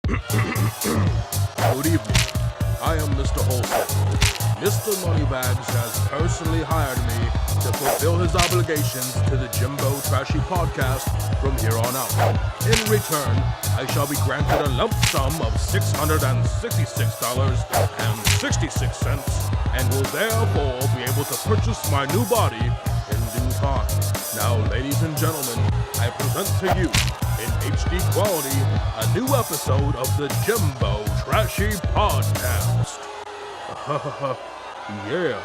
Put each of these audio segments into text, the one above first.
Good evening. I am Mr. Wholesale. Mr. Moneybags has personally hired me to fulfill his obligations to the Jimbo Trashy podcast from here on out. In return, I shall be granted a lump sum of $666.66 and will therefore be able to purchase my new body in due time. Now, ladies and gentlemen, I present to you, in HD quality, a new episode of the Jimbo Trashy podcast. Yeah.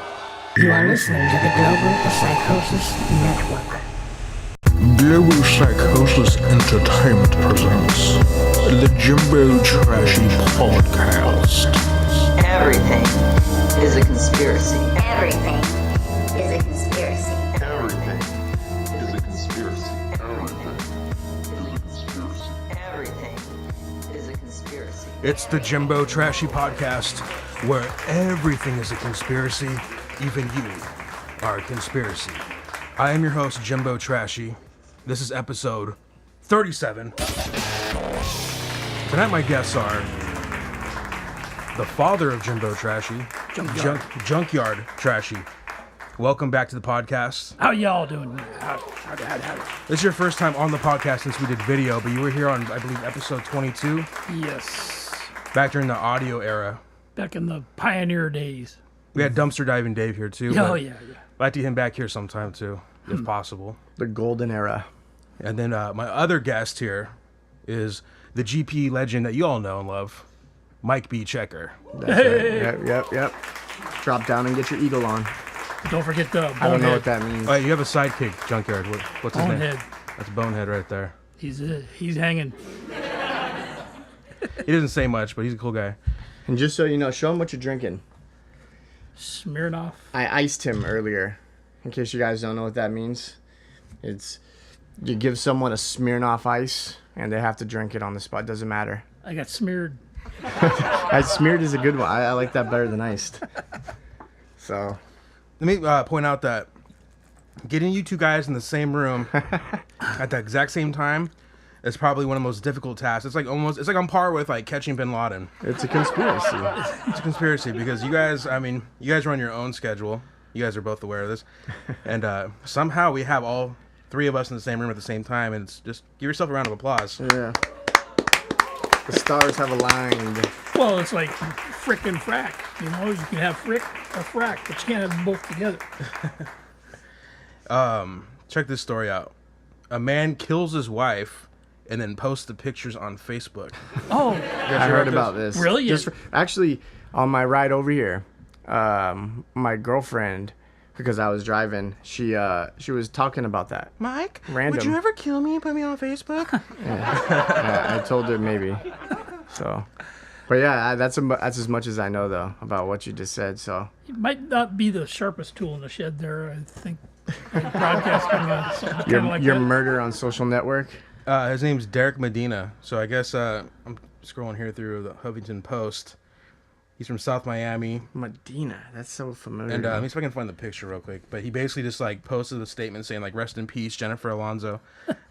You are listening to the Global Psychosis Network. Global Psychosis Entertainment presents the Jimbo Trashy podcast. Everything is a conspiracy. Everything is a conspiracy. Everything is a conspiracy. Everything is a conspiracy. It's the Jimbo Trashy podcast, where everything is a conspiracy, even you are a conspiracy. I am your host, Jimbo Trashy. This is episode 37. Tonight my guests are the father of Jimbo Trashy, Junkyard Trashy. Welcome back to the podcast. How y'all doing? This is your first time on the podcast since we did video, but you were here on, I believe, episode 22, Yes. back during the audio era. Back in the pioneer days. We had Dumpster Diving Dave here too. Oh, but yeah. I'd like to get him back here sometime too, if possible. The golden era. And then my other guest here is the GP legend that you all know and love, Mike B. Checker. That's right. Yep. Drop down and get your eagle on. Don't forget the I don't know what Bonehead. that means. Oh, you have a sidekick, Junkyard. What's his name? Bonehead. That's Bonehead right there. He's hanging. He doesn't say much, but he's a cool guy. And just so you know, show him what you're drinking. Smirnoff. I iced him earlier. In case you guys don't know what that means. It's you give someone a Smirnoff ice and they have to drink it on the spot. Doesn't matter. I got smeared. Smeared is a good one. I like that better than iced. So Let me point out that getting you two guys in the same room at the exact same time is probably one of the most difficult tasks. It's like on par with like catching Bin Laden. it's a conspiracy. It's a conspiracy because you guys run your own schedule. You guys are both aware of this. And somehow we have all three of us in the same room at the same time. And it's just, give yourself a round of applause. Yeah. The stars have aligned. Well, it's like frick and frack. You know, you can have frick or frack, but you can't have them both together. Check this story out. A man kills his wife and then posts the pictures on Facebook. Oh, I heard about this. Really? Actually, on my ride over here, my girlfriend, because I was driving, she was talking about that. Mike, Random. would you ever kill me and put me on Facebook? I told her maybe. So, but yeah, that's as much as I know though about what you just said. So it might not be the sharpest tool in the shed there, I think. Like broadcasting something kind of like your that. murder on social network. His name's Derek Medina. So I guess I'm scrolling here through the Huffington Post. He's from South Miami. Medina, that's so familiar. And let me see if I can find the picture real quick. But he basically just like posted a statement saying like, "Rest in peace, Jennifer Alonso."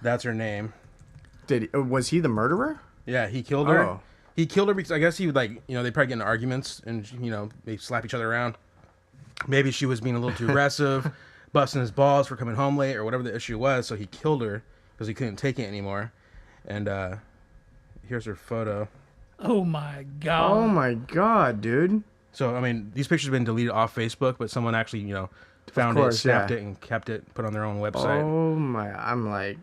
That's her name. Was he the murderer? Yeah, he killed her. Oh. He killed her because I guess he would like, they probably get in arguments and, they slap each other around. Maybe she was being a little too aggressive, busting his balls for coming home late or whatever the issue was. So he killed her because he couldn't take it anymore. And here's her photo. Oh, my God. Oh my God, dude. So, I mean, these pictures have been deleted off Facebook, but someone actually, found it, snapped it, and kept it, put on their own website. Oh my, I'm like,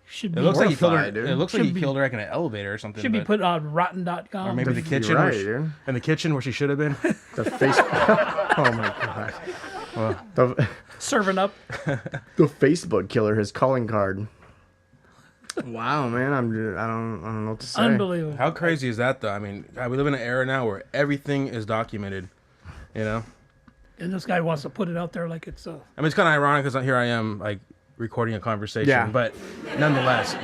Should It be looks like he killed her. horrified, dude. It looks like he Should be- killed her like in an elevator or something. Should be but- put on rotten.com. Or maybe the kitchen, right, where she, dude. in the kitchen where she should have been. the Facebook. Oh my God. Well, The Serving up. Facebook killer, his calling card. Wow, man, I don't know what to say. Unbelievable. how crazy is that, though? I mean, we live in an era now where everything is documented. And this guy wants to put it out there like it's I mean, it's kind of ironic because here I am, like, recording a conversation. Yeah. But nonetheless,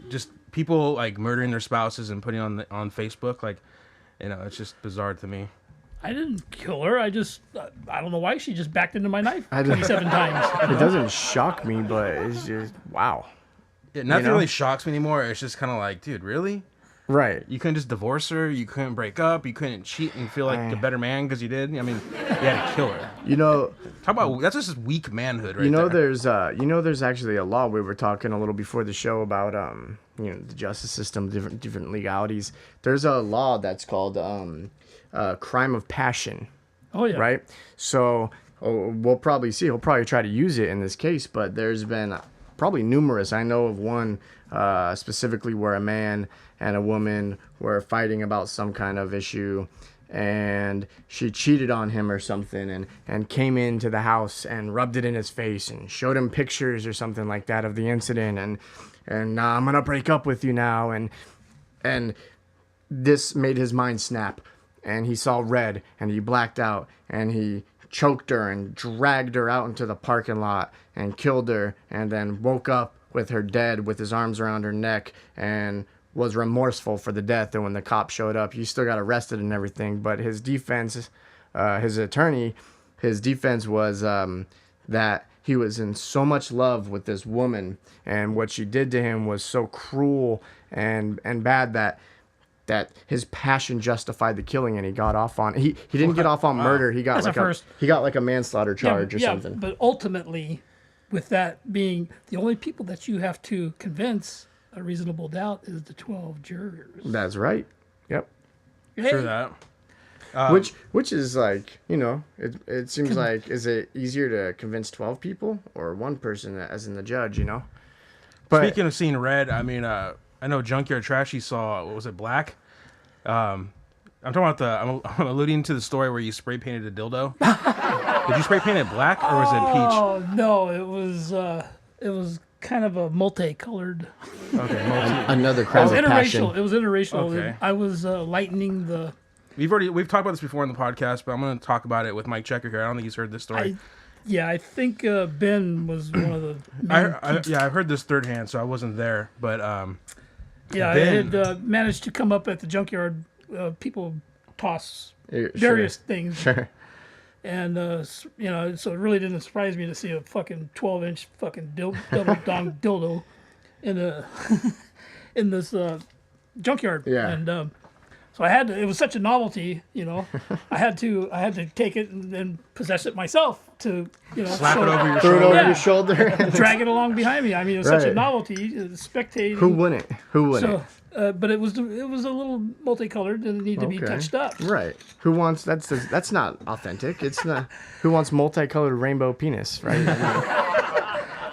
just people like murdering their spouses and putting on Facebook, like, it's just bizarre to me. I didn't kill her. I don't know why she just backed into my knife I didn't- 27 times. It doesn't shock me, but it's just wow. Yeah, nothing know? really shocks me anymore. It's just kind of like, dude, really? Right. You couldn't just divorce her. You couldn't break up. You couldn't cheat and feel like a better man because you did. I mean, you had to kill her. You know, Talk about that's just weak manhood, right? you know, there. there's actually a law. We were talking a little before the show about the justice system, different legalities. There's a law that's called crime of passion. Oh yeah. Right. So we'll probably see. He'll probably try to use it in this case, but there's been probably numerous. I know of one specifically where a man and a woman were fighting about some kind of issue, and she cheated on him or something, and came into the house and rubbed it in his face and showed him pictures or something like that of the incident, and I'm gonna break up with you now, and this made his mind snap, and he saw red, and he blacked out, and he choked her and dragged her out into the parking lot and killed her, and then woke up with her dead with his arms around her neck and was remorseful for the death. And when the cops showed up, he still got arrested and everything, but his defense, his attorney, his defense was that he was in so much love with this woman, and what she did to him was so cruel and bad that his passion justified the killing, and he got off on he didn't get off on murder. He got like a manslaughter charge or something. But ultimately, with that being the only people that you have to convince a reasonable doubt is the 12 jurors. That's right. Yep. True that. Which is like, it seems like, is it easier to convince 12 people or one person, as in the judge, But Speaking of seeing red, I mean, I know Junkyard Trashy saw, what was it, black? I'm talking about I'm alluding to the story where you spray painted a dildo. Did you spray paint it black or was it peach? Oh no, it was kind of a multicolored. Okay, another crime of passion. It was interracial. Okay. I was lightening the. We've talked about this before in the podcast, but I'm going to talk about it with Mike Checker here. I don't think he's heard this story. I think Ben was one of the. main I've heard this third hand, so I wasn't there, but yeah, I had managed to come up at the junkyard. People toss various things. Sure. And so it really didn't surprise me to see a fucking 12-inch fucking double dong dildo in this junkyard. Yeah. And so I had to. It was such a novelty, I had to take it and then possess it myself to, slap it over your Throw it shoulder. over your shoulder. drag it along behind me. I mean, it was such a Right. novelty. Spectating. Who wouldn't? So, but it was a little multicolored and it needed to be touched up. Right. Who wants that's not authentic. It's not. Who wants multicolored rainbow penis, right?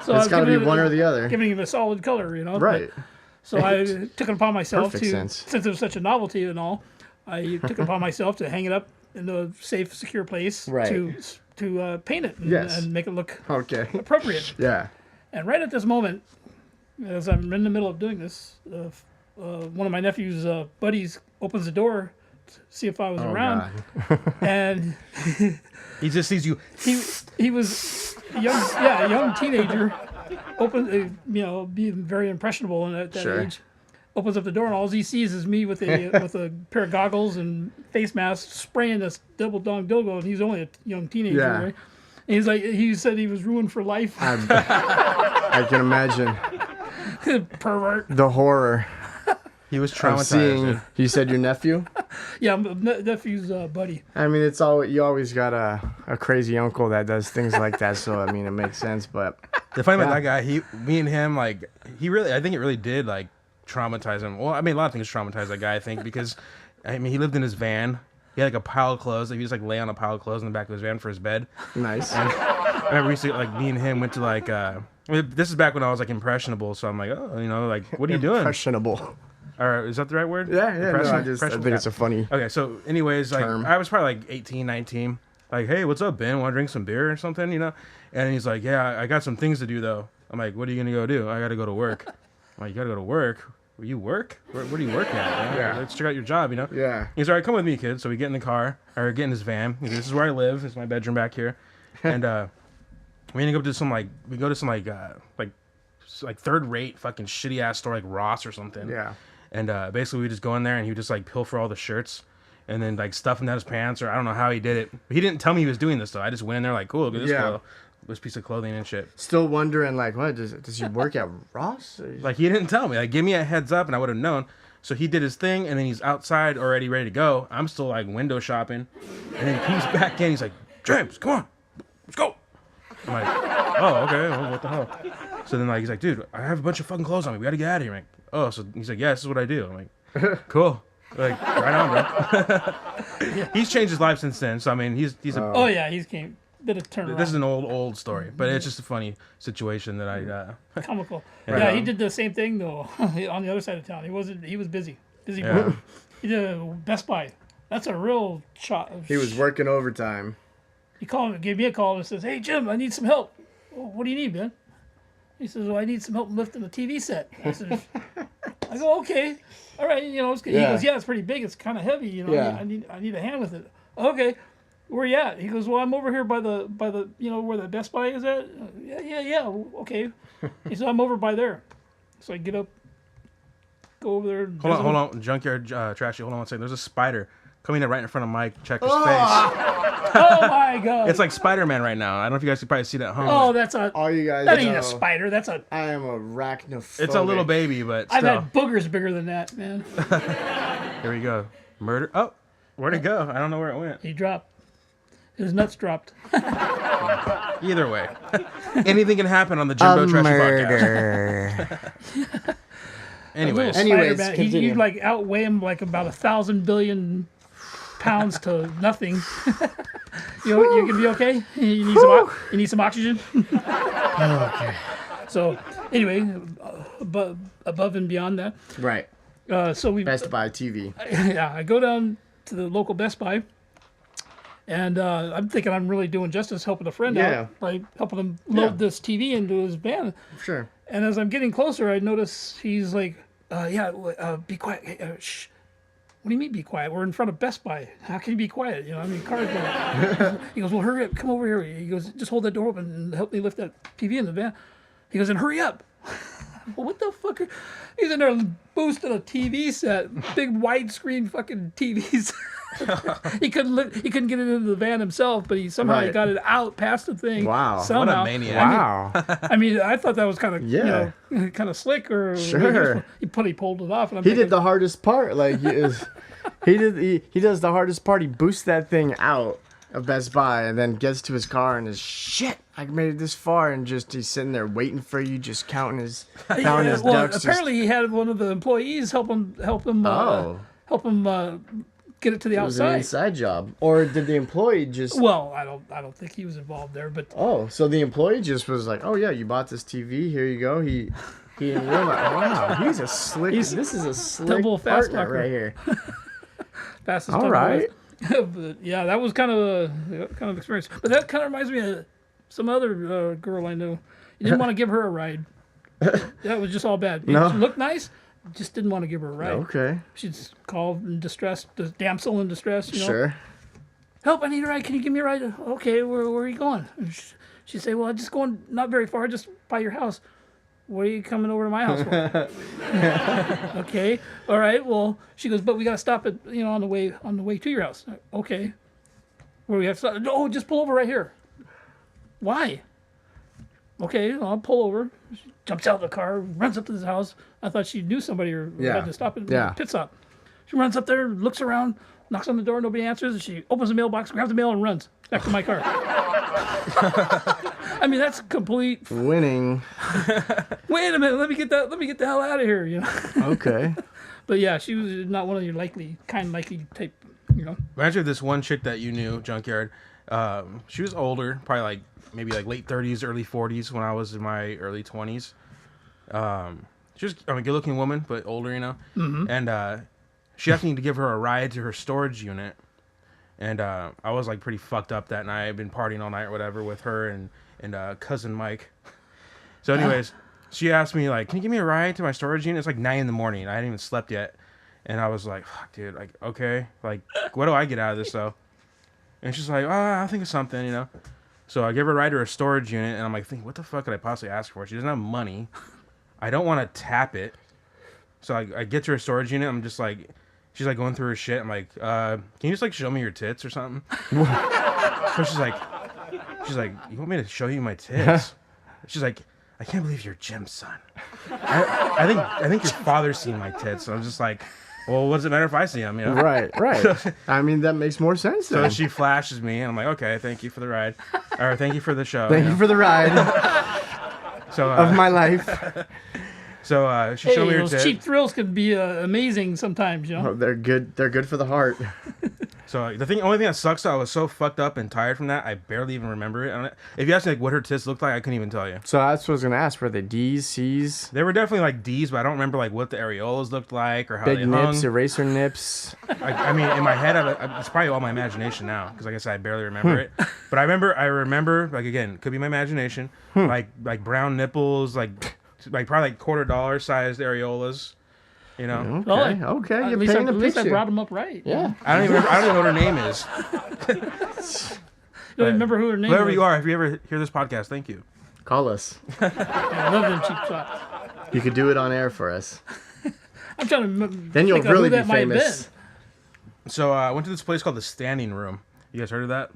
So It's got to be one or the other. Giving him a solid color, Right. So I took it upon myself Perfect to, sense. since it was such a novelty and all, I took it upon myself to hang it up in a safe, secure place Right. to paint it and make it look Okay. appropriate. Yeah. And right at this moment, as I'm in the middle of doing this, one of my nephew's buddies opens the door to see if I was around, and He just sees you. he was a young teenager, being very impressionable at that Sure. age. Opens up the door and all he sees is me with a pair of goggles and face mask spraying this double dong dildo, and he's only a young teenager, Yeah. right? And he said he was ruined for life. I can imagine Pervert. the horror He was of traumatized. seeing. You said your nephew? Yeah, nephew's buddy. I mean, you always got a crazy uncle that does things like that. So I mean, it makes sense. But The funny about that guy, me and him, I think it really did traumatize him. Well, I mean, a lot of things traumatized that guy, I think, because I mean, he lived in his van. He had a pile of clothes. He just lay on a pile of clothes in the back of his van for his bed. nice. I remember we used to, me and him went to this is back when I was impressionable, so I'm like, oh, what are you doing? Impressionable. Or is that the right word? Yeah. No, I think Impressionable? it's a funny. Okay, so anyways, term. I was probably 18, 19. Hey, what's up, Ben? Want to drink some beer or something, And he's like, yeah, I got some things to do, though. I'm like, what are you going to go do? I got to go to work. I'm like, you got to go to work? Well, you work? Where do you work at? Yeah. Let's check out your job, Yeah. He's all right, come with me, kid. So we get in the car, or get in his van. This is where I live. This is my bedroom back here. And we end up to some third-rate fucking shitty-ass store like Ross or something. Yeah. And basically we just go in there and he would just pilfer all the shirts and then stuff them down his pants, or I don't know how he did it. But he didn't tell me he was doing this though. I just went in there cool, look at this piece of clothing and shit. Still wondering what does he work at Ross? He didn't tell me. Give me a heads up and I would have known. So he did his thing, and then he's outside already ready to go. I'm still like window shopping, and then he comes back in. He's like, James, come on, let's go. I'm like, oh, okay, well, what the hell? So then like he's like, dude, I have a bunch of fucking clothes on me. We gotta get out of here. I'm like, oh, so he's like, yeah, this is what I do. I'm like, cool. Like, right on, bro. He's changed his life since then. So I mean, he's a. Oh yeah, he's came. Did a turnaround. This is an old story, but it's just a funny situation that I. Comical. Yeah, he did the same thing though on the other side of town. He was busy. Yeah. He did Best Buy. That's a real shot. He was working overtime. He gave me a call and says, "Hey Jim, I need some help." Well, what do you need, man? He says, "Well, I need some help lifting the TV set." I go, "Okay, all right." He goes, "Yeah, it's pretty big. It's kind of heavy. I need a hand with it." Okay. Where you at? He goes, well, I'm over here by the where the Best Buy is at. Yeah, okay. He said, I'm over by there. So I get up, go over there. Hold on, Junkyard Trashy. Hold on one second. There's a spider coming in right in front of Mike. Check his face. Oh my god! It's like Spider-Man right now. I don't know if you guys can probably see that at home. Oh, that's a. All you guys. That ain't a spider. I am arachnophobic. It's a little baby, but still. I've had boogers bigger than that, man. Here we go. Murder. Oh, where'd it go? I don't know where it went. He dropped. His nuts dropped. Either way, anything can happen on the Jimbo Trashy podcast. Anyways, you like outweigh him like about 1,000 billion pounds to nothing. You can be okay. You need some oxygen. Okay. So anyway, above and beyond that, Right. So we Best Buy TV. Yeah, I go down to the local Best Buy. And I'm thinking I'm really doing justice helping a friend out by helping him load this TV into his van. Sure. And as I'm getting closer, I notice he's like, be quiet. Hey, shh. What do you mean be quiet? We're in front of Best Buy. How can you be quiet? Cars going. He goes, well, hurry up. Come over here. He goes, just hold that door open and help me lift that TV in the van. He goes, and hurry up. Well, what the fuck? He's in there boosting a TV set. Big widescreen fucking TVs. He couldn't get it into the van himself, but he somehow got it out past the thing. Wow, somehow. What a maniac! Wow. I mean, I thought that was kind of kind of slick, or sure. He pulled it off. And he did the hardest part. Like he does the hardest part. He boosts that thing out of Best Buy and then gets to his car and is shit. I made it this far, and just he's sitting there waiting for you, just counting his ducks. Apparently, he had one of the employees help him get it to the outside. It was an inside job, or did the employee just? Well, I don't think he was involved there, but so the employee just was like, "Oh yeah, you bought this TV. Here you go." He didn't realize. Wow, he's a slick. This is a slick double fast partner talker right here. Fastest. All right. But yeah, that was kind of experience. But that kind of reminds me of some other girl I knew. You didn't want to give her a ride. That was just all bad. No. She looked nice, just didn't want to give her a ride. Okay. She'd call in distress, the damsel in distress. Sure. Help! I need a ride. Can you give me a ride? Okay, where are you going? She'd say, well, I'm just going not very far, just by your house. What are you coming over to my house for? Okay, all right. Well, she goes, but we got to stop at on the way to your house. Okay, where we have to stop? No, just pull over right here. Why? Okay, I'll pull over. She jumps out of the car, runs up to his house. I thought she knew somebody or had to stop at the pit stop. She runs up there, looks around, knocks on the door, nobody answers. And she opens the mailbox, grabs the mail, and runs back to my car. I mean, that's complete winning. Wait a minute, let me get the hell out of here, Okay. But yeah, she was not one of your likely type, Imagine this one chick that you knew, Junkyard. She was older, probably maybe late 30s, early 40s when I was in my early 20s. She was a good-looking woman, but older, Mm-hmm. And she asked me to give her a ride to her storage unit. And I was pretty fucked up that night. I'd been partying all night or whatever with her and cousin Mike. So anyways, she asked me can you give me a ride to my storage unit? It's 9 a.m. I hadn't even slept yet. And I was like, fuck, dude, okay. What do I get out of this though? And she's like, I'll think of something, So I give her a ride to her storage unit, and I'm thinking, what the fuck could I possibly ask for? She doesn't have money. I don't want to tap it. So I get to her storage unit. I'm just she's going through her shit. I'm like, can you just show me your tits or something? So she's like, you want me to show you my tits? She's like, I can't believe you're Jim's son. I think your father's seen my tits. So I'm just like, well, what does it matter if I see them? You know? Right. I mean, that makes more sense. So then. she flashes me, and I'm like, okay, thank you for the ride, or thank you for the show. Thank you for the ride so of my life. So she Hey, showed me her those tit. cheap thrills can be amazing sometimes, you know. Oh, they're good. They're good for the heart. So only thing that sucks, I was so fucked up and tired from that, I barely even remember it. If you asked me like what her tits looked like, I couldn't even tell you. So that's what I was gonna ask. Were they D's, C's? They were definitely like D's, but I don't remember like what the areolas looked like or how Big they nips, hung. eraser nips. I mean, in my head, it's probably all my imagination now because, like I said, I barely remember it. But I remember, like again, could be my imagination, like brown nipples, like probably like $quarter sized areolas. You know, Okay. At You're least, painting at a least I picture. brought them up right. Yeah. I don't even know what her name is. You don't remember who her name Whoever was. you are, if you ever hear this podcast, thank you. Call us. I love them cheap shots. You could do it on air for us. I'm trying to Then you'll think of really who be that might have famous. been. So I went to this place called the Standing Room. You guys heard of that?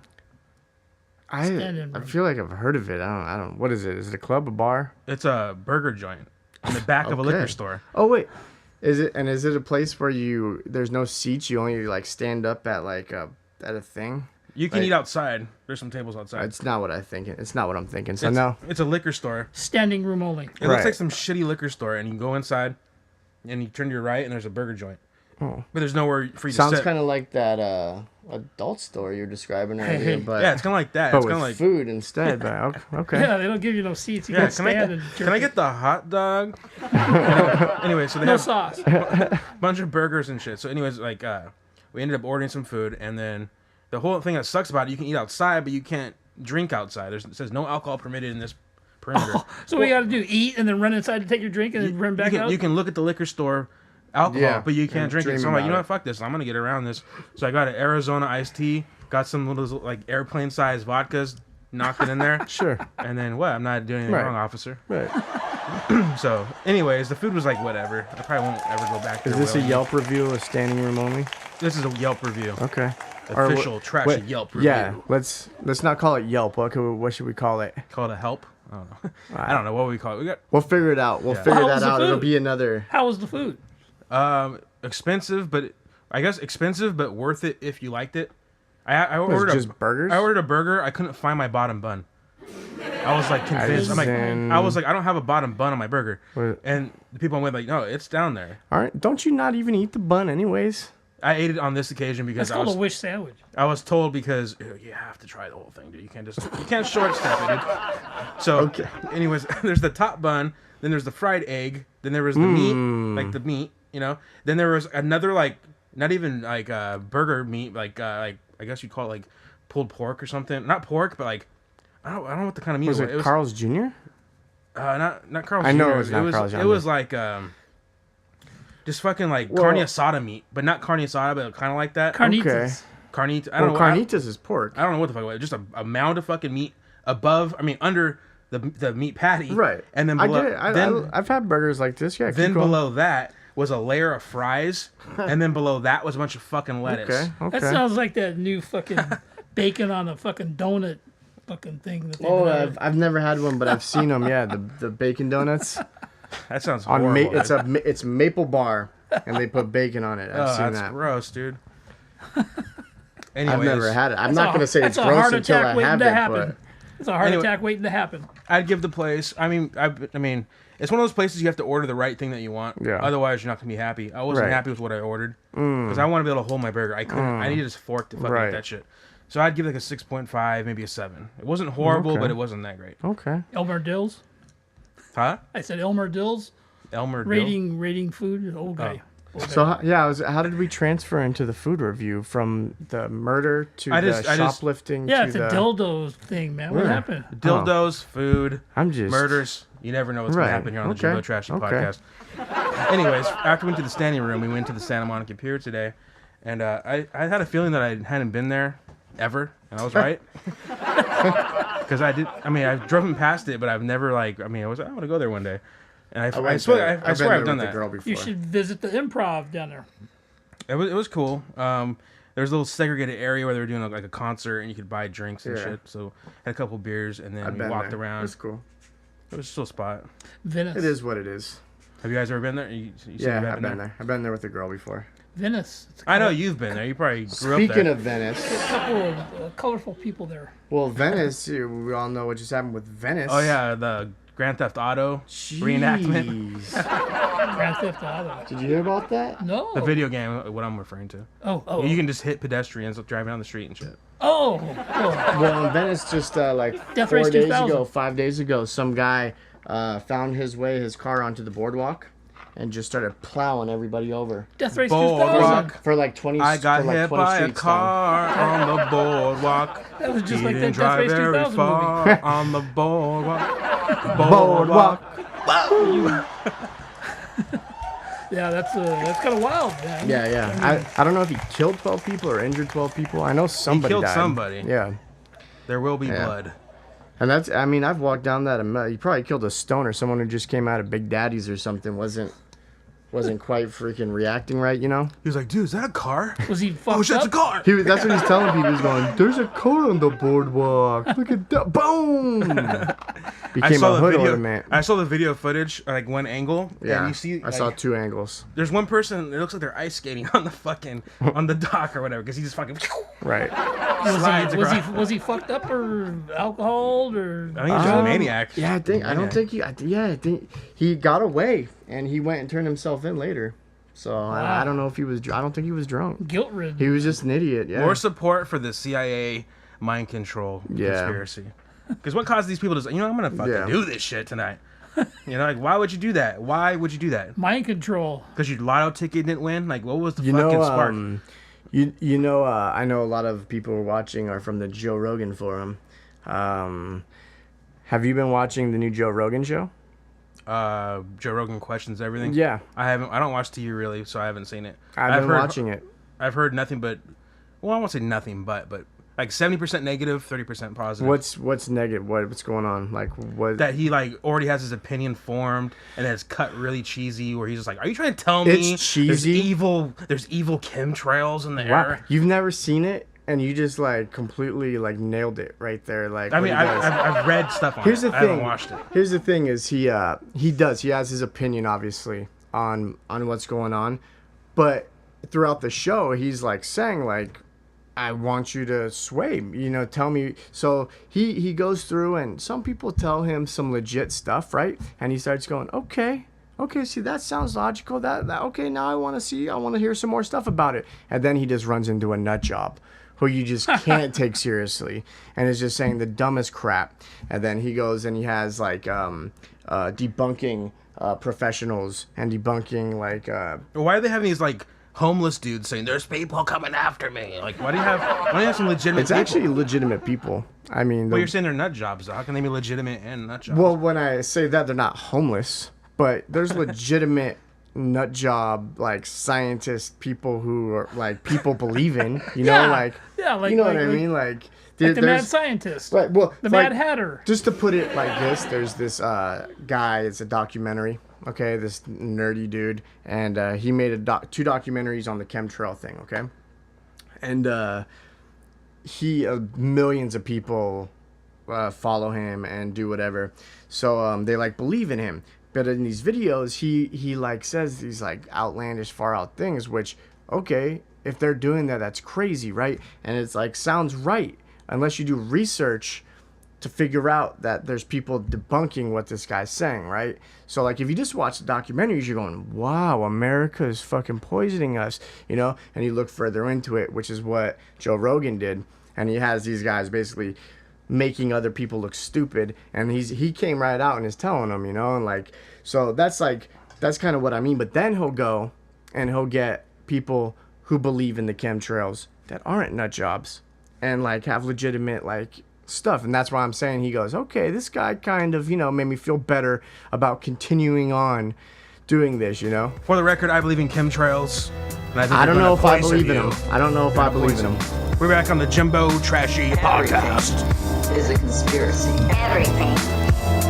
I feel like I've heard of it. I don't. What is it? Is it a club, a bar? It's a burger joint in the back of a liquor store. Oh wait, is it a place where there's no seats? You only like stand up at at a thing. You can eat outside. There's some tables outside. It's not what I'm thinking. It's not what I'm thinking. So it's, no. It's a liquor store. Standing room only. It looks Right. like some shitty liquor store, and you go inside, and you turn to your right, and there's a burger joint. Oh. But there's nowhere for you to Sounds sit. kind of like that adult store you were describing earlier, but Yeah, it's kind of like that. but It's with kind of like food instead. But okay. Yeah, they don't give you no seats. You yeah. can Can I stand get, and can I get the hot dog? Anyway, so they no have sauce. a bunch of burgers and shit. So, anyways, like we ended up ordering some food, and then the whole thing that sucks about it, you can eat outside, but you can't drink outside. It says no alcohol permitted in this perimeter. So what you got to do? Eat and then run inside to take your drink and then run back out. You can look at the liquor store alcohol, Yeah, but you can't and drink it. dream So I'm like, you know about what, fuck this. I'm gonna get around this. So I got an Arizona iced tea, got some little like airplane sized vodkas, knocked it in there. Sure. And then what? I'm not doing anything Right. wrong, officer. Right. So, anyways, the food was like whatever. I probably won't ever go back there. Is this a willingly. Yelp review of standing room only? This is a Yelp review. Okay. Or Official trashy wait, Yelp review. Yeah. Let's not call it Yelp. What should we call it? Called a help. I don't know. I don't know what we call it. We got We'll figure it out. We'll Yeah. figure How that was the out. It'll food? be another. How was the food? expensive, but I guess expensive but worth it if you liked it. I Was it ordered just burgers? I ordered a burger. I couldn't find my bottom bun. I was like convinced. Then- I was like, I don't have a bottom bun on my burger. What- And the people I'm with like, no, it's down there. All right. Don't you not even eat the bun anyways? I ate it on this occasion because It's called a wish sandwich. I was told because you have to try the whole thing, dude. You can't short step it, dude. So, Okay. anyways, there's the top bun, then there's the fried egg, then there was the meat, like the meat, you know. Then there was another like not even like burger meat, like I guess you call it like pulled pork or something. Not pork, but like I don't know what the kind of meat Was it Carl's Jr.? Not Carl's I know Jr. it was not Carl's It Jr. was like just fucking like carne asada meat, but not carne asada, but kind of like that. Carnitas. Okay. Carnita. I don't Well, know. carnitas is pork. I don't know what the fuck it was. Just a mound of fucking meat under the meat patty. Right. And then I below, get it. then I've had burgers like this. Yeah. then keep going. below that was a layer of fries, and then below that was a bunch of fucking lettuce. Okay. Okay. That sounds like that new fucking bacon on a fucking donut fucking thing. That they Oh, do. I've never had one, but I've seen them. Yeah, the bacon donuts That sounds on horrible. it's maple bar, and they put bacon on it. I've oh, seen that's that. gross, dude. Anyways, I've never had it. I'm That's not a- gonna say it's that's a gross heart until attack I waiting have to it, happen. It's a heart Anyway. attack waiting to happen. I'd give the place. I mean, it's one of those places you have to order the right thing that you want. Yeah. Otherwise, you're not gonna be happy. I wasn't Right. happy with what I ordered because I want to be able to hold my burger. I couldn't. I needed a fork to fucking Right. eat that shit. So I'd give it like a 6.5, maybe a 7. It wasn't horrible, Okay. but it wasn't that great. but okay. Elmer Dills. Huh? I said Elmer Dills. Elmer Dill? Rating food. An old guy. So how did we transfer into the food review from the murder to I the just- shoplifting? Yeah, to it's a the... dildo thing, man. What Yeah. happened? Dildos, food, I'm just murders. You never know what's Right. gonna happen here on the Okay. Jimbo Trashy Okay. podcast. Anyways, after we went to the standing room, we went to the Santa Monica Pier today, and I had a feeling that I hadn't been there ever, and I was right. Because I've driven past it, but I've never I want to go there one day. And I swear I've done that. Girl before. You should visit the Improv down there. It was cool. There was a little segregated area where they were doing like a concert, and you could buy drinks and Yeah. shit. So had a couple beers, and then I've we been walked there. around. It's cool. It was still a spot. Venice. It is what it is. Have you guys ever been there? You said Yeah, you I've have been there. I've been there with a girl before. Venice. It's a I know you've been there. You probably grew up Speaking there. of Venice, a couple of colorful people there. well, Venice, we all know what just happened with Venice. Oh yeah, the Grand Theft Auto reenactment. Jeez. Grand Theft Auto. Did you hear about that? No. The video game, what I'm referring to. Oh. You can just hit pedestrians driving down the street and shit. Oh. Well, in Venice, just like Death 4 Race days 2000. ago, 5 days ago, some guy found his car onto the boardwalk and just started plowing everybody over Death Race Boardwalk. 2000. for like 20. I got for like hit 20 by a streets car on the boardwalk. That was just He like that didn't Death drive Race very 2000 far movie. on the boardwalk. Boardwalk. Yeah, that's kind of wild, man. Yeah. I don't know if he killed 12 people or injured 12 people. I know somebody killed died. somebody. Yeah. There will be Yeah. blood. And that's, I mean, I've walked down that. He probably killed a stoner, someone who just came out of Big Daddy's or something, wasn't quite freaking reacting right, you know? He was like, dude, is that a car? Was he fucked Oh shit, it's up? a car. That's what he's telling people. He's going, there's a car on the boardwalk. Look at that. Boom! Became a hood ornament. I saw the video footage, like one angle. Yeah, And you see, I saw 2 angles. There's one person. It looks like they're ice skating on the dock or whatever, because he just fucking Right. slides across. Was he fucked up or alcohol or? I think he's just a maniac. Yeah, I think he got away and he went and turned himself in later. So I don't know if he was. I don't think he was drunk. Guilt ridden. He was just an idiot. Yeah. More support for the CIA mind control conspiracy. Because what caused these people to say, I'm gonna fucking do this shit tonight? Like, why would you do that? Why would you do that? Mind control. Because your lotto ticket didn't win? Like, what was the fucking spark? I know a lot of people watching are from the Joe Rogan forum. Have you been watching the new Joe Rogan show? Joe Rogan questions everything. Yeah. I haven't. I don't watch TV really, so I haven't seen it. I've been watching it. I've heard nothing but. Well, I won't say nothing but like 70% negative, 30% positive. What's negative? What's going on? Like what? That he like already has his opinion formed and it's cut really cheesy. Where he's just like, "Are you trying to tell me It's cheesy? There's evil chemtrails in the Wow. air?" You've never seen it, and you just like completely like nailed it right there. Like I mean, I've read stuff on Here's it. the I thing. haven't watched it. Here's the thing: is he has his opinion obviously on what's going on, but throughout the show he's like saying like, I want you to sway, tell me. So he goes through and some people tell him some legit stuff, right? And he starts going, okay, see, that sounds logical. That okay, now I want to hear some more stuff about it. And then he just runs into a nut job who you just can't take seriously and is just saying the dumbest crap. And then he goes and he has like debunking professionals and debunking like Why are they having these like homeless dudes saying there's people coming after me? Like, why do you have some legitimate? it's people? actually legitimate people. I mean, Well, you're saying they're nut jobs, though. How can they be legitimate and nut jobs? well, when I say that, they're not homeless, but there's legitimate nut job like scientist people who are like people believe in, like you know what I mean, like the mad scientist, right? Well, the Mad Hatter. Just to put it like this, there's this guy. It's a documentary. Okay, this nerdy dude, and he made 2 documentaries on the chemtrail thing. Okay, and he millions of people follow him and do whatever, so they like believe in him. But in these videos, he like says these like outlandish, far out things. Which okay, if they're doing that, that's crazy, right? And it's like sounds right unless you do research to figure out that there's people debunking what this guy's saying, right? So like if you just watch the documentaries, you're going, wow, America is fucking poisoning us, and you look further into it, which is what Joe Rogan did, and he has these guys basically making other people look stupid, and he came right out and is telling them, and like, so that's kind of what I mean. But then he'll go and he'll get people who believe in the chemtrails that aren't nut jobs and like have legitimate like stuff, and that's why I'm saying he goes, okay, this guy kind of made me feel better about continuing on doing this. For the record, I believe in chemtrails. And I think I don't they're know gonna if I poison believe in you. him. I don't know if I believe in him. We're back on the Jimbo Trashy podcast. Everything is a conspiracy. Everything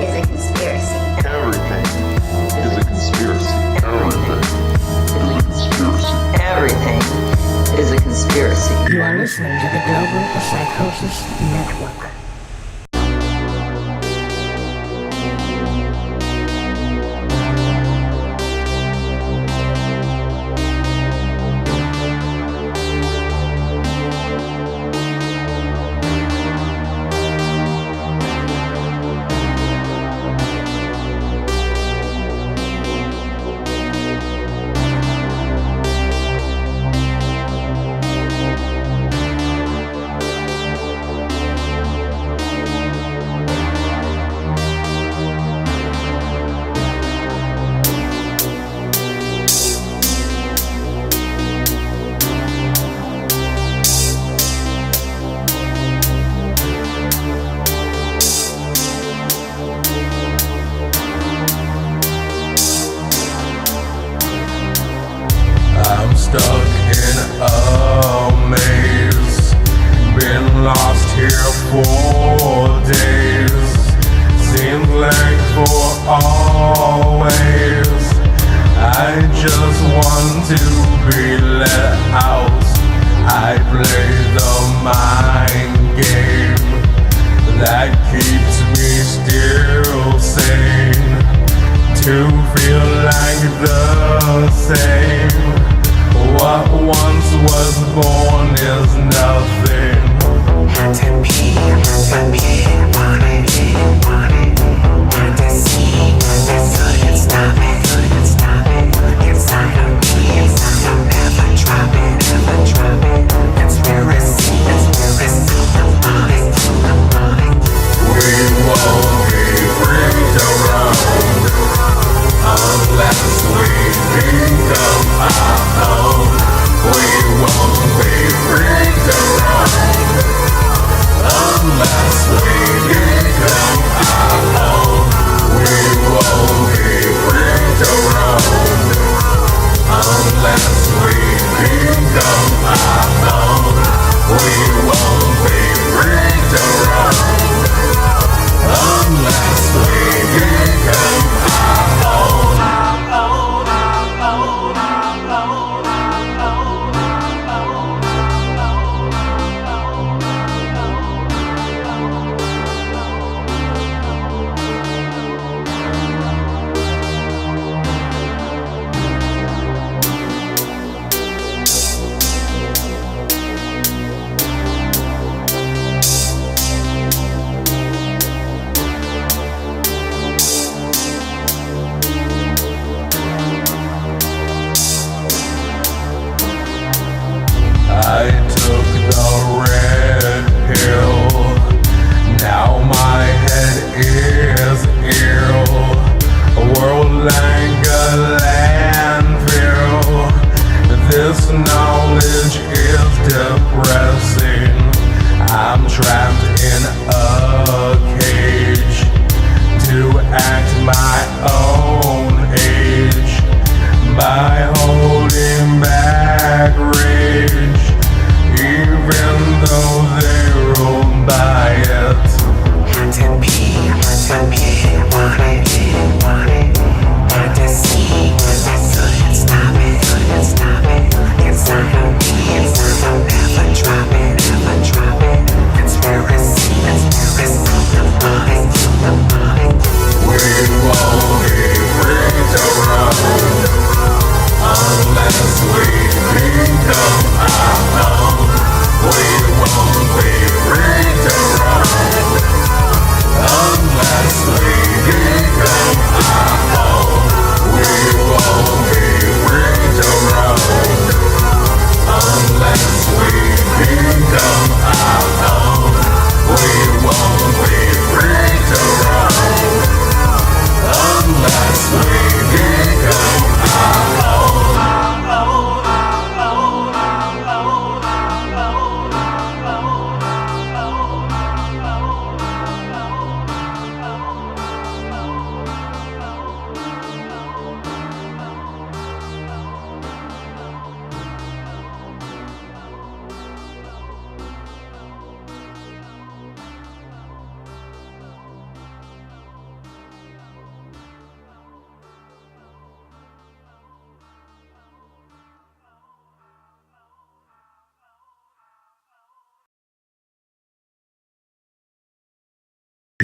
is a conspiracy. Everything is a conspiracy. Everything is a conspiracy. Everything is a conspiracy. You are listening to the Global Psychosis Network.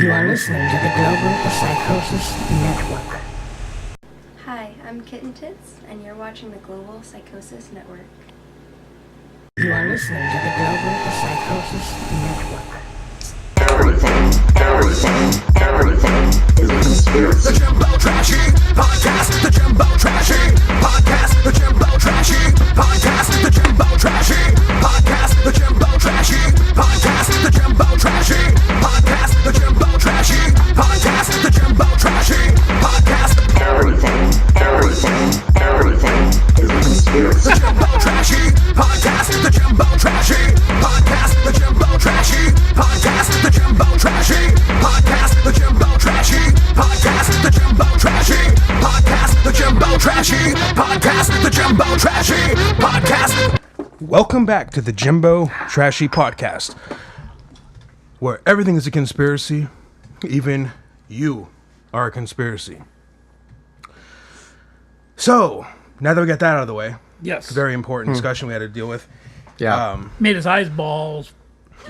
You are listening to the Global Psychosis Network. Hi, I'm Kitten Tits, and you're watching the Global Psychosis Network. You are listening to the Global Psychosis Network. Everything is a conspiracy. The Jimbo Trashy Podcast. The Jimbo Trashy Podcast. The Jimbo Trashy Podcast. The Jimbo Trashy Podcast. The Jimbo Trashy Podcast. The Jimbo Trashy Podcast. The Jimbo Trashy Podcast. The Jimbo Trashy Podcast. Everything is a conspiracy. The Jimbo Trashy Podcast. The Jimbo Trashy Podcast. The Jimbo Trashy Podcast. The Jimbo Trashy Podcast. The Jimbo Trashy Podcast. The Jimbo Trashy Podcast. The Jimbo Trashy Podcast. The Jimbo Trashy Podcast. Welcome back to the Jimbo Trashy Podcast, where everything is a conspiracy, even you are a conspiracy. So, now that we got that out of the way, Yes. very important discussion we had to deal with. Yeah. Made his eyeballs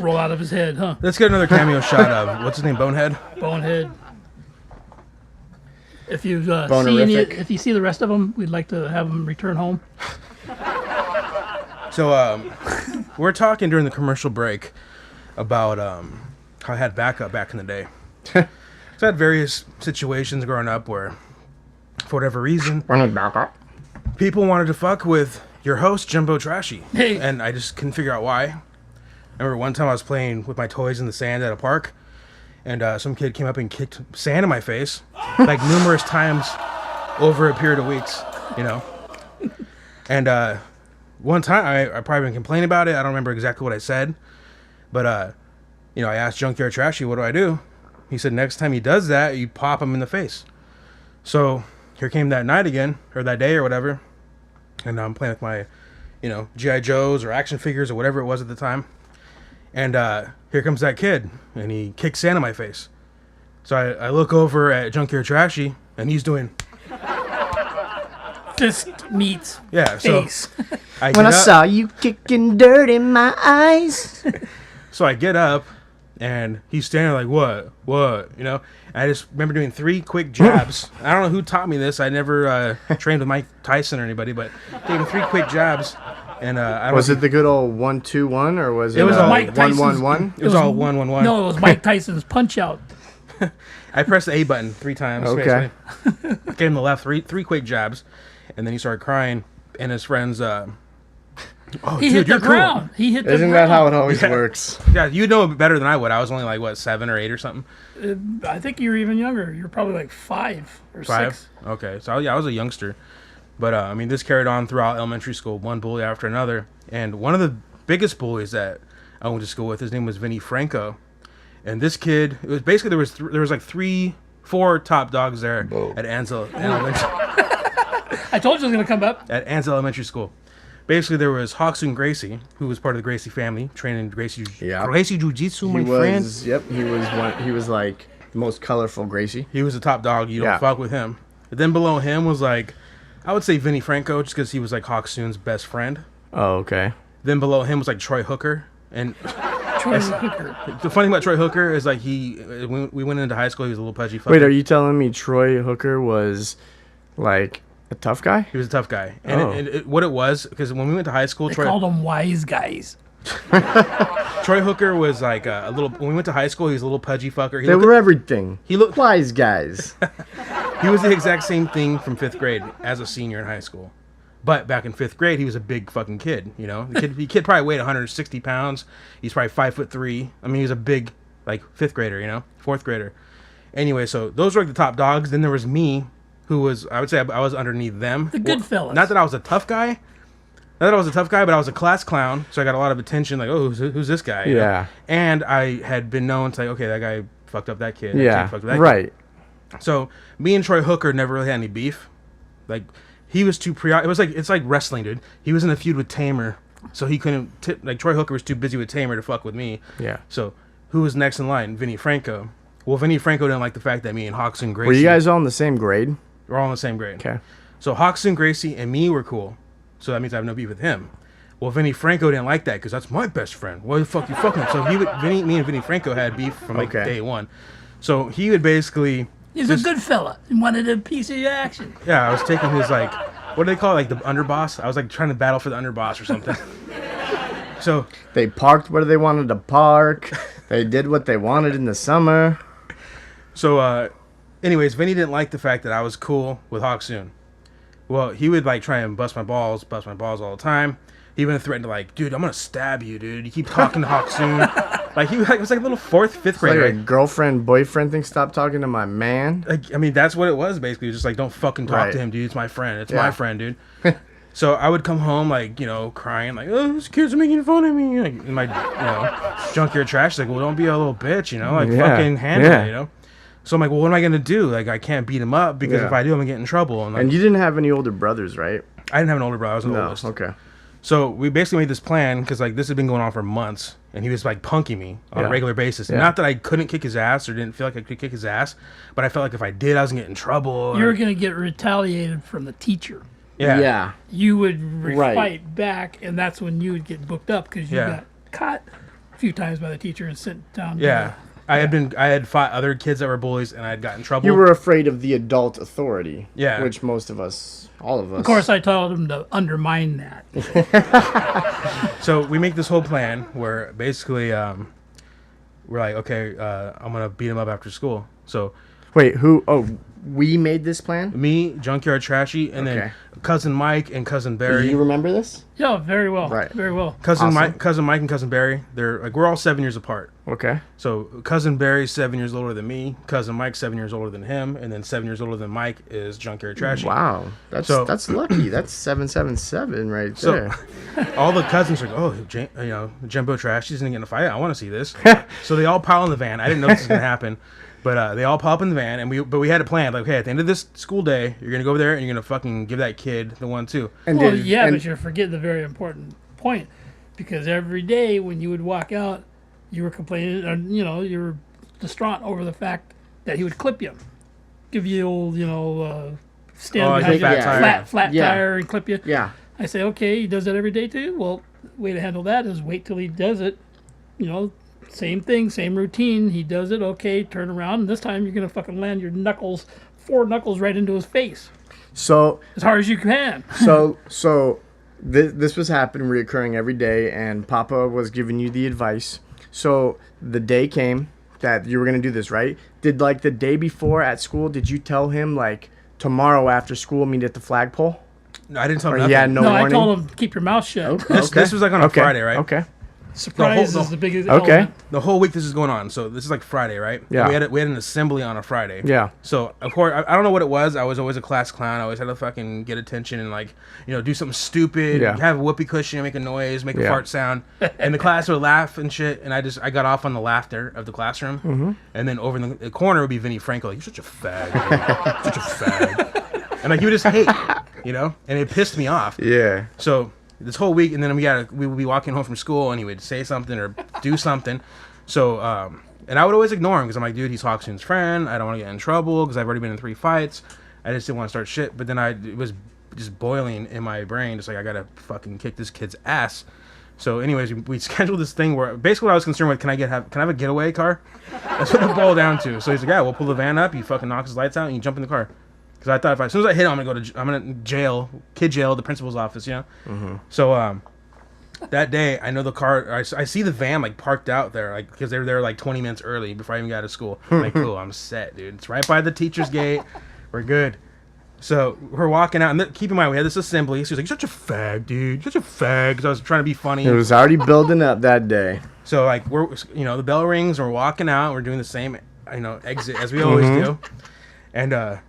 roll out of his head, huh? Let's get another cameo shot of, what's his name, Bonehead? Bonehead. If you Bonerific. if you see the rest of them, we'd like to have them return home. So, we're talking during the commercial break about how I had backup back in the day. So I had various situations growing up where, for whatever reason, people wanted to fuck with your host, Jimbo Trashy. Hey. And I just couldn't figure out why. I remember one time I was playing with my toys in the sand at a park, and some kid came up and kicked sand in my face, like numerous times over a period of weeks, you know. And one time, I probably been complaining about it. I don't remember exactly what I said, but, you know, I asked Junkyard Trashy, what do I do? He said, next time he does that, you pop him in the face. So here came that night again, or that day or whatever, and I'm playing with my, you know, G.I. Joes or action figures or whatever it was at the time. And here comes that kid, and he kicks sand in my face. So I look over at Junkyard Trashy, and he's doing... Fist meets So face. When I saw you kicking dirt in my eyes. So I get up, and he's standing like, what, you know? And I just remember doing 3 quick jabs. I don't know who taught me this. I never trained with Mike Tyson or anybody, but taking 3 quick jabs. And I don't Was it the good old 1-2-1 or was it, was all Mike Tyson's- 1-1-1? It was all 1-1-1. No, it was Mike Tyson's punch out. I pressed the A button 3 times. Okay. Basically. Gave him the left 3 quick jabs, and then he started crying. And his friends, oh, He dude, hit the you're cool. ground. He hit the Isn't ground. that how it always Yeah. works? Yeah, you know it better than I would. I was only like what 7 or 8 or something. I think you were even younger. You're probably like 5 or 5. 6. Okay, so yeah, I was a youngster. But I mean, this carried on throughout elementary school, one bully after another. And one of the biggest bullies that I went to school with, his name was Vinny Franco. And this kid, it was basically there was like 4 top dogs there at Ansel Elementary. I told you it was gonna come up. At Ansel Elementary School. Basically, there was Hawksoon Gracie, who was part of the Gracie family, training Gracie Jiu-Jitsu, my friend. Yep, he was like the most colorful Gracie. He was the top dog. You don't Yeah. fuck with him. But then below him was like, I would say Vinny Franco, just because he was like Hawksoon's best friend. Oh, okay. Then below him was like Troy Hooker. And Troy Hooker. the funny thing about Troy Hooker is like when we went into high school, he was a little pudgy fucker. Wait, are you telling me Troy Hooker was like a tough guy? He was a tough guy. And what it was, because when we went to high school, They called them wise guys. Troy Hooker was like a little. When we went to high school, he was a little pudgy fucker. They were everything. He looked. Wise guys. He was the exact same thing from 5th grade as a senior in high school. But back in 5th grade, he was a big fucking kid. You know, the kid probably weighed 160 pounds. He's probably 5'3". I mean, he was a big like 5th grader. You know, 4th grader. Anyway, so those were like the top dogs. Then there was me, who was, I would say I was underneath them. The good fellas. Not that I was a tough guy. But I was a class clown, so I got a lot of attention. Like, oh, who's this guy? You know? Yeah. And I had been known to like, okay, that guy fucked up that kid. That Yeah. kid fucked up that kid. Right. So me and Troy Hooker never really had any beef. Like, he was too it's like wrestling, dude. He was in a feud with Tamer, so he couldn't. Troy Hooker was too busy with Tamer to fuck with me. Yeah. So who was next in line? Vinny Franco. Well, Vinny Franco didn't like the fact that me and Hawkson Gracie. Were you guys all in the same grade? We're all in the same grade. Okay. So Hawkson Gracie and me were cool. So that means I have no beef with him. Well, Vinny Franco didn't like that because that's my best friend. Why the fuck you fucking? So me and Vinny Franco had beef from like Okay. day one. So he would basically. He's a good fella. He wanted a piece of your action. Yeah, I was taking his like, what do they call it? Like the underboss? I was like trying to battle for the underboss or something. So they parked where they wanted to park. They did what they wanted in the summer. So, anyways, Vinny didn't like the fact that I was cool with Hawksoon. Well, he would like try and bust my balls all the time. He even threatened to like, dude, I'm gonna stab you, dude. You keep talking to Hawksoon. Like he was like, it was like a little 4th, 5th grade. Like right? a girlfriend, boyfriend thing. Stop talking to my man. Like, I mean, that's what it was basically. It was just like, don't fucking talk to him, dude. It's my friend. It's my friend, dude. So I would come home like, you know, crying like, oh, these kids are making fun of me. Like in my, junkyard trash. Like, well, don't be a little bitch, you know, like fucking handle it, you know. So I'm like, well, what am I gonna do? Like, I can't beat him up because if I do, I'm gonna get in trouble. And, like, and you didn't have any older brothers, right? I didn't have an older brother. I was the oldest. Okay. So we basically made this plan because like this had been going on for months, and he was like punking me on a regular basis. Not that I couldn't kick his ass or didn't feel like I could kick his ass, but I felt like if I did, I was gonna get in trouble. You were gonna get retaliated from the teacher. Yeah. You would fight back, and that's when you would get booked up because you got caught a few times by the teacher and sent down. Yeah. I had fought other kids that were bullies, and I had gotten in trouble. You were afraid of the adult authority. Yeah. Which most of us, all of us. Of course, I told him to undermine that. So we make this whole plan where basically we're like, okay, I'm going to beat him up after school. So wait, who? Oh, we made this plan? Me, Junkyard Trashy, and then Cousin Mike and Cousin Barry. Do you remember this? Yeah, very well. Right. Very well. Cousin Mike and Cousin Barry, they're like, we're all 7 years apart. Okay. So Cousin Barry's 7 years older than me. Cousin Mike's 7 years older than him, and then 7 years older than Mike is Junkyard Trashy. Wow, that's lucky. That's 777 right there. All the cousins are like, oh, Jimbo Trashy's gonna get in a fight. I want to see this. So they all pile in the van. I didn't know this was gonna happen. But they all pop up in the van, and we had a plan. Like, okay, at the end of this school day, you're gonna go over there and you're gonna fucking give that kid the 1-2. But you're forgetting the very important point, because every day when you would walk out, you were complaining, or you were distraught over the fact that he would clip you, give you old, stand behind you, flat tire and clip you. Yeah. I say, okay, he does that every day too. Well, way to handle that is wait till he does it. Same thing, same routine. He does it, okay, turn around, and this time you're going to fucking land your 4 knuckles right into his face. So as hard as you can. So this was happening, reoccurring every day, and Papa was giving you the advice. So the day came that you were going to do this, right? Did, like, the day before at school, did you tell him, like, tomorrow after school, meet at the flagpole? No, I didn't tell him nothing. He had no warning? I told him, keep your mouth shut. This was like on a Friday, right? Okay. Surprise is the biggest element. The whole week this is going on. So this is like Friday, right? Yeah. We had an assembly on a Friday. Yeah. So of course I don't know what it was. I was always a class clown. I always had to fucking get attention and like do something stupid. Yeah. Have a whoopee cushion, make a noise, make a fart sound, and the class would laugh and shit. And I got off on the laughter of the classroom. Mm-hmm. And then over in the corner would be Vinny Franco. Like, you're such a fag. Such a fag. And like he would just hate, and it pissed me off. Yeah. So this whole week, and then we would be walking home from school, and he would say something or do something. So, and I would always ignore him because I'm like, dude, he's Hawksoon's friend. I don't want to get in trouble because I've already been in 3 fights. I just didn't want to start shit. But then it was just boiling in my brain, just like I gotta fucking kick this kid's ass. So, anyways, we scheduled this thing where basically what I was concerned with, can I have a getaway car? That's what it boiled down to. So he's like, yeah, we'll pull the van up. You fucking knock his lights out, and you jump in the car. Because I thought as soon as I hit him, I'm gonna jail, kid jail, the principal's office, Mm-hmm. So that day, I know the car. I see the van like parked out there, like because they were there like 20 minutes early before I even got out of school. I'm like, cool, I'm set, dude. It's right by the teacher's gate. We're good. So we're walking out, and keep in mind we had this assembly. So he's like, "You're such a fag, dude. You're such a fag." Because I was trying to be funny. It was already building up that day. So like we're the bell rings, and we're walking out. We're doing the same exit as we always do, and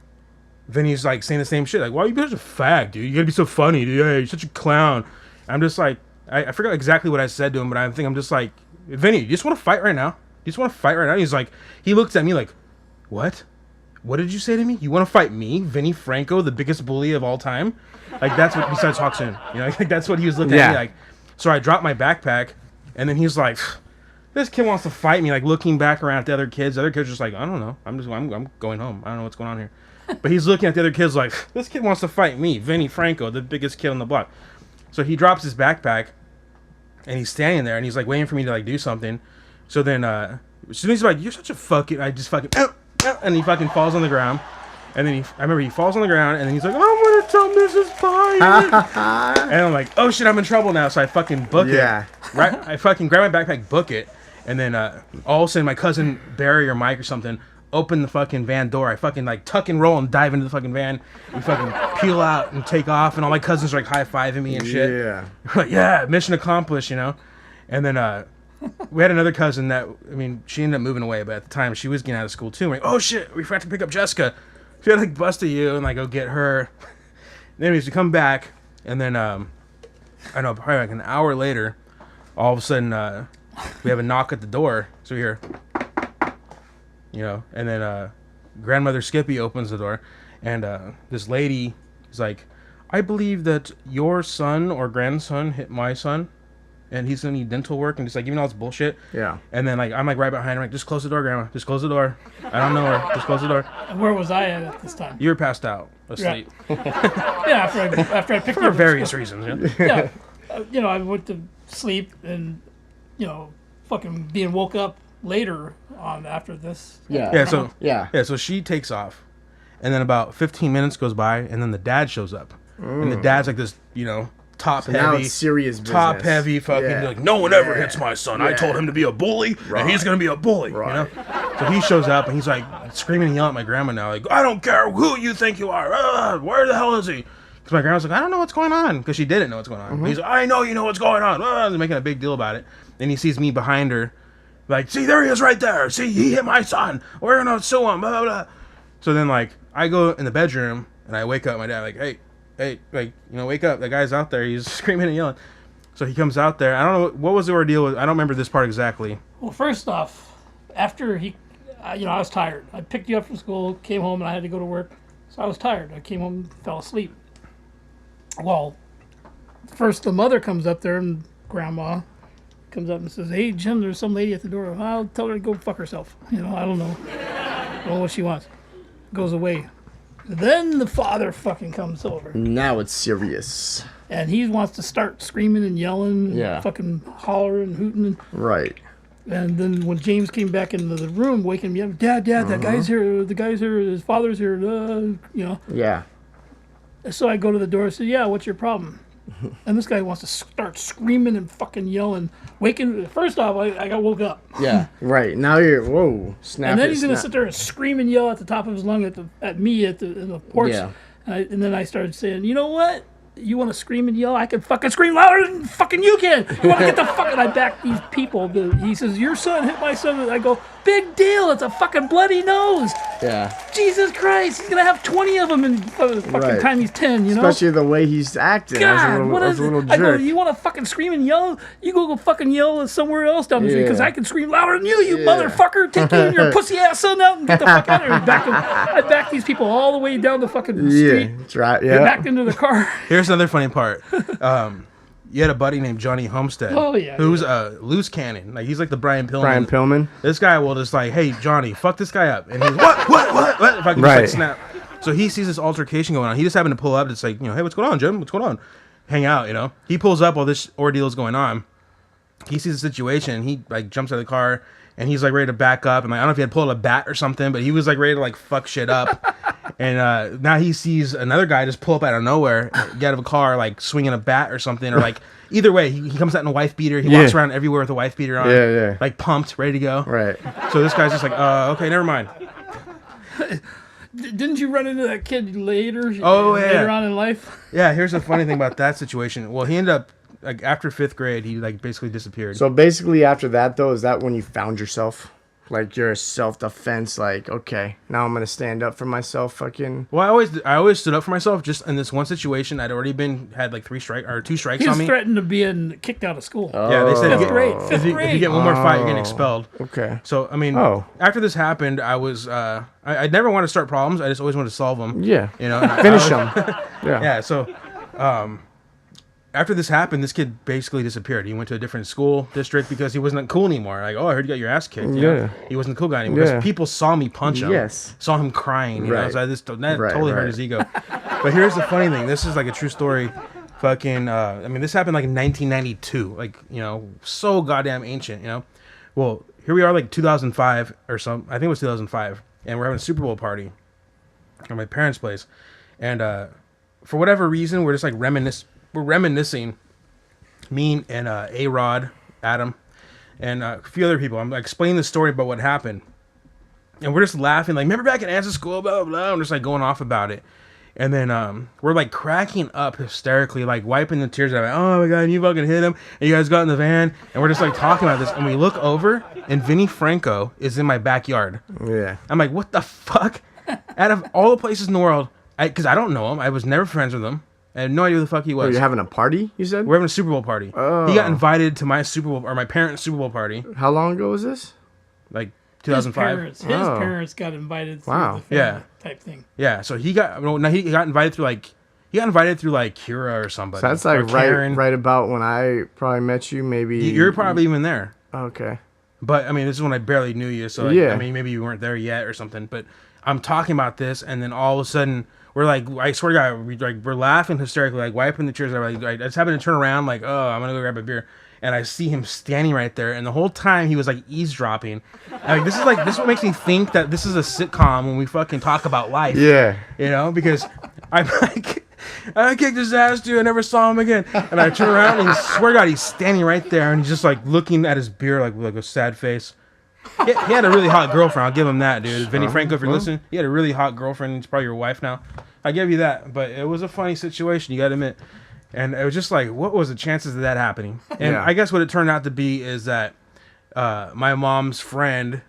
Vinny's like saying the same shit. Like, why are you such a fag, dude? You gotta be so funny, dude. Hey, you're such a clown. I'm just like, I forgot exactly what I said to him, but I think I'm just like, Vinny, you just want to fight right now? You just want to fight right now? He's like, he looks at me like, what? What did you say to me? You want to fight me, Vinny Franco, the biggest bully of all time? Like, that's what, besides Hawksoon, like that's what he was looking at me like. So I dropped my backpack, and then he's like, this kid wants to fight me, like looking back around at the other kids. The other kids are just like, I don't know. I'm going home. I don't know what's going on here. But he's looking at the other kids like, this kid wants to fight me, Vinny Franco, the biggest kid on the block. So he drops his backpack, and he's standing there, and he's like waiting for me to like do something. So then As soon as he's like, "You're such a fucking," I just fucking, and he fucking falls on the ground. And then I remember he falls on the ground, and then he's like, "I'm gonna tell Mrs. Pye." And I'm like, "Oh shit, I'm in trouble now." So I fucking book it. Right, I fucking grab my backpack, book it, and then all of a sudden my cousin Barry or Mike or something open the fucking van door. I fucking like tuck and roll and dive into the fucking van. We fucking peel out and take off, and all my cousins are like high-fiving me and shit. Yeah. Like, yeah, mission accomplished, you know. And then we had another cousin that, I mean, she ended up moving away, but at the time she was getting out of school too. We're like, oh shit, we forgot to pick up Jessica. She had like busted you and like go get her. And anyways, we come back, and then I know probably like an hour later, all of a sudden we have a knock at the door. So we hear, you know, and then grandmother Skippy opens the door, and this lady is like, I believe that your son or grandson hit my son, and he's gonna need dental work, and just like giving all this bullshit. Yeah. And then like I'm like right behind her, like, just close the door, grandma. Just close the door. I don't know her. Just close the door. And where was I at this time? You were passed out, asleep. Yeah, after I picked you For up various reasons. Yeah. Yeah. You know, I went to sleep, and you know, fucking being woke up later on after this. Yeah. So she takes off, and then about 15 minutes goes by, and then the dad shows up, and the dad's like this, you know, top heavy, now it's serious business. Top heavy, fucking like, no one ever hits my son. I told him to be a bully, and he's gonna be a bully. You know. So he shows up, and he's like screaming and yelling at my grandma now, like, I don't care who you think you are. Where the hell is he? Because my grandma's like, I don't know what's going on, because she didn't know what's going on. But he's like, I know you know what's going on. They're making a big deal about it. Then he sees me behind her, like, see, there he is right there. See, he hit my son. We're gonna sue him. Blah, blah, blah. So then, like, I go in the bedroom, and I wake up my dad, like, hey, like, you know, wake up. That guy's out there. He's screaming and yelling. So he comes out there. I don't know, what was the ordeal? I don't remember this part exactly. Well, first off, after he, you know, I was tired. I picked you up from school, came home, and I had to go to work. So I was tired. I came home, fell asleep. Well, first the mother comes up there, and grandma comes up and says, hey, Jim, there's some lady at the door. I'll tell her to go fuck herself. You know, I don't know. I don't know what she wants. Goes away. Then the father fucking comes over. Now it's serious. And he wants to start screaming and yelling, fucking hollering and hooting. Right. And then when James came back into the room, waking me up, Dad, that guy's here, his father's here, you know. Yeah. So I go to the door and say, yeah, what's your problem? And this guy wants to start screaming and fucking yelling. First off, I got woke up. Yeah, right. Now you're, whoa, snap. And then he's going to sit there and scream and yell at the top of his lung at me in the porch. Yeah. And then I started saying, you know what? You want to scream and yell? I can fucking scream louder than fucking you can. You want to get the fuck... And I back these people. He says, your son hit my son. And I go, big deal. It's a fucking bloody nose. Yeah. Jesus Christ. He's going to have 20 of them in the fucking time he's 10, you know? Especially the way he's acting. God, as a little jerk. I go, you want to fucking scream and yell? You go fucking yell somewhere else down the street, because I can scream louder than you motherfucker. Take you and your pussy ass son out and get the fuck out of here. I backed these people all the way down the fucking street. Yeah, that's right. Yeah. Backed into the car. Here's another funny part. You had a buddy named Johnny Homestead. Oh, yeah. Who's a loose cannon. Like, he's like the Brian Pillman. Brian Pillman. This guy will just like, hey, Johnny, fuck this guy up. And he's, what? If I can just like snap. So he sees this altercation going on. He just happened to pull up. It's like, you know, hey, what's going on, Jim? What's going on? Hang out, you know. He pulls up while this ordeal is going on. He sees the situation. And he like jumps out of the car. And he's like ready to back up. And like, I don't know if he had pulled a bat or something, but he was like ready to like fuck shit up. And now he sees another guy just pull up out of nowhere, get out of a car, like swinging a bat or something, or like either way, he comes out in a wife beater. He walks around everywhere with a wife beater on, like pumped, ready to go. Right. So this guy's just like, okay, never mind. Didn't you run into that kid later? Oh yeah. Later on in life. Yeah. Here's the funny thing about that situation. Well, he ended up like after 5th grade, he like basically disappeared. So basically, after that though, is that when you found yourself? Like you're self-defense, like, okay, now I'm gonna stand up for myself, fucking. Well, I always stood up for myself. Just in this one situation, I'd already had like 2 strikes on me. He was threatened to being kicked out of school. Yeah, they said 5th grade. If you get one more fight, you're getting expelled. Okay. So I mean, after this happened, I was I never wanted to start problems. I just always wanted to solve them. Yeah. You know, finish them. Yeah. So, after this happened, this kid basically disappeared. He went to a different school district because he wasn't cool anymore. Like, oh, I heard you got your ass kicked. You know? He wasn't the cool guy anymore. Because people saw me punch him. Yes. Saw him crying. You know? So that totally hurt his ego. But here's the funny thing. This is like a true story. Fucking, I mean, this happened like in 1992. Like, you know, so goddamn ancient, you know. Well, here we are, like 2005 or some. I think it was 2005, and we're having a Super Bowl party at my parents' place, and for whatever reason, we're just like reminiscing. Me and A-Rod, Adam, and a few other people. I'm like, explaining the story about what happened, and we're just laughing. Like, remember back in Anza school, blah blah blah. I'm just like going off about it. And then we're like cracking up hysterically, like wiping the tears out. Like, oh my god, you fucking hit him! And you guys got in the van, and we're just like talking about this. And we look over, and Vinny Franco is in my backyard. Yeah. I'm like, what the fuck? Out of all the places in the world, because I don't know him. I was never friends with him. I had no idea who the fuck he was. Were you having a party? You said we're having a Super Bowl party. Oh. He got invited to my Super Bowl or my parents' Super Bowl party. How long ago was this? Like 2005. His parents got invited through the family type thing. Yeah, so he got invited through like Kira or somebody. So that's like right about when I probably met you. Maybe you're probably even there. Okay. But I mean, this is when I barely knew you, so like, yeah. I mean, maybe you weren't there yet or something. But I'm talking about this, and then all of a sudden we're like, I swear to God, we're laughing hysterically, like wiping the tears. Like, I just happened to turn around, like, oh, I'm gonna go grab a beer. And I see him standing right there, and the whole time he was like eavesdropping. And, like, this is what makes me think that this is a sitcom when we fucking talk about life. Yeah, you know, because I'm like, I kicked his ass, dude. I never saw him again. And I turn around, and I swear to God, he's standing right there, and he's just like looking at his beer, like with like a sad face. He had a really hot girlfriend. I'll give him that, dude. Vinny Franco, if you're listening, he had a really hot girlfriend. It's probably your wife now. I give you that, but it was a funny situation. You got to admit. And it was just like, what was the chances of that happening? And I guess what it turned out to be is that my mom's friend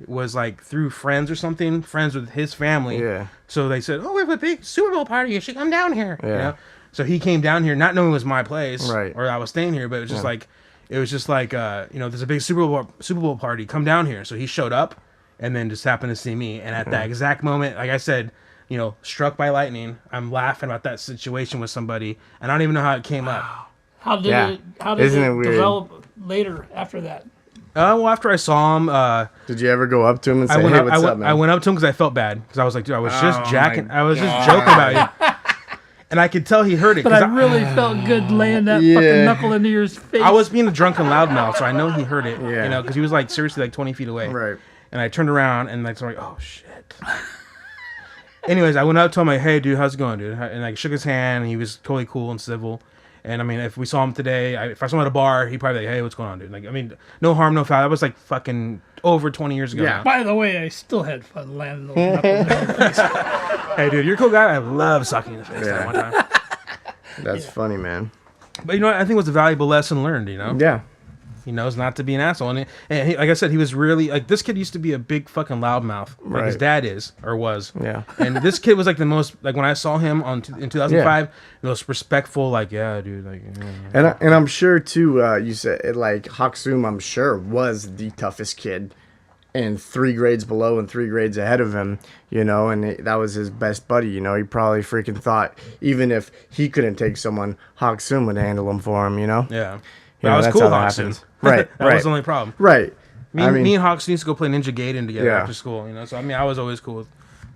was like through friends or something, friends with his family. Yeah. So they said, oh, we have a big Super Bowl party. You should come down here. Yeah. You know? So he came down here, not knowing it was my place, right, or I was staying here, but it was just like, there's a big Super Bowl party. Come down here. So he showed up, and then just happened to see me. And at that exact moment, like I said, you know, struck by lightning. I'm laughing about that situation with somebody, and I don't even know how it came up. How did it develop later after that? Well, after I saw him, did you ever go up to him and say, "Hey, what's up, man?" I went up to him because I felt bad because I was like, dude, I was just joking about you, and I could tell he heard it. But I really felt good laying that fucking knuckle into your face. I was being a drunken loudmouth, so I know he heard it. Yeah. You know, because he was like seriously like 20 feet away. Right. And I turned around and like, oh shit. Anyways, I went up to him like, hey, dude, how's it going, dude? And I shook his hand, and he was totally cool and civil. And, I mean, if we saw him today, if I saw him at a bar, he'd probably be like, hey, what's going on, dude? Like, I mean, no harm, no foul. That was, like, fucking over 20 years ago now. By the way, I still had fun landing those knuckles in your face. Hey, dude, you're a cool guy. I love sucking in the face that one time. That's funny, man. But, you know what? I think it was a valuable lesson learned, you know? Yeah. He knows not to be an asshole. And he, like I said, he was really, like, this kid used to be a big fucking loudmouth. Like his dad is, or was. Yeah. And this kid was, like, the most, like, when I saw him in 2005, the most respectful, like, yeah, dude. Like, And I'm sure, too, you said, like, Haksum, I'm sure, was the toughest kid and 3 grades below and 3 grades ahead of him, you know, and that was his best buddy, you know. He probably freaking thought, even if he couldn't take someone, Haksum would handle him for him, you know? Yeah. You know, I was cool, Hawkson. Right, that was the only problem. Right. Me and Hawkson used to go play Ninja Gaiden together after school, you know. So I mean, I was always cool with.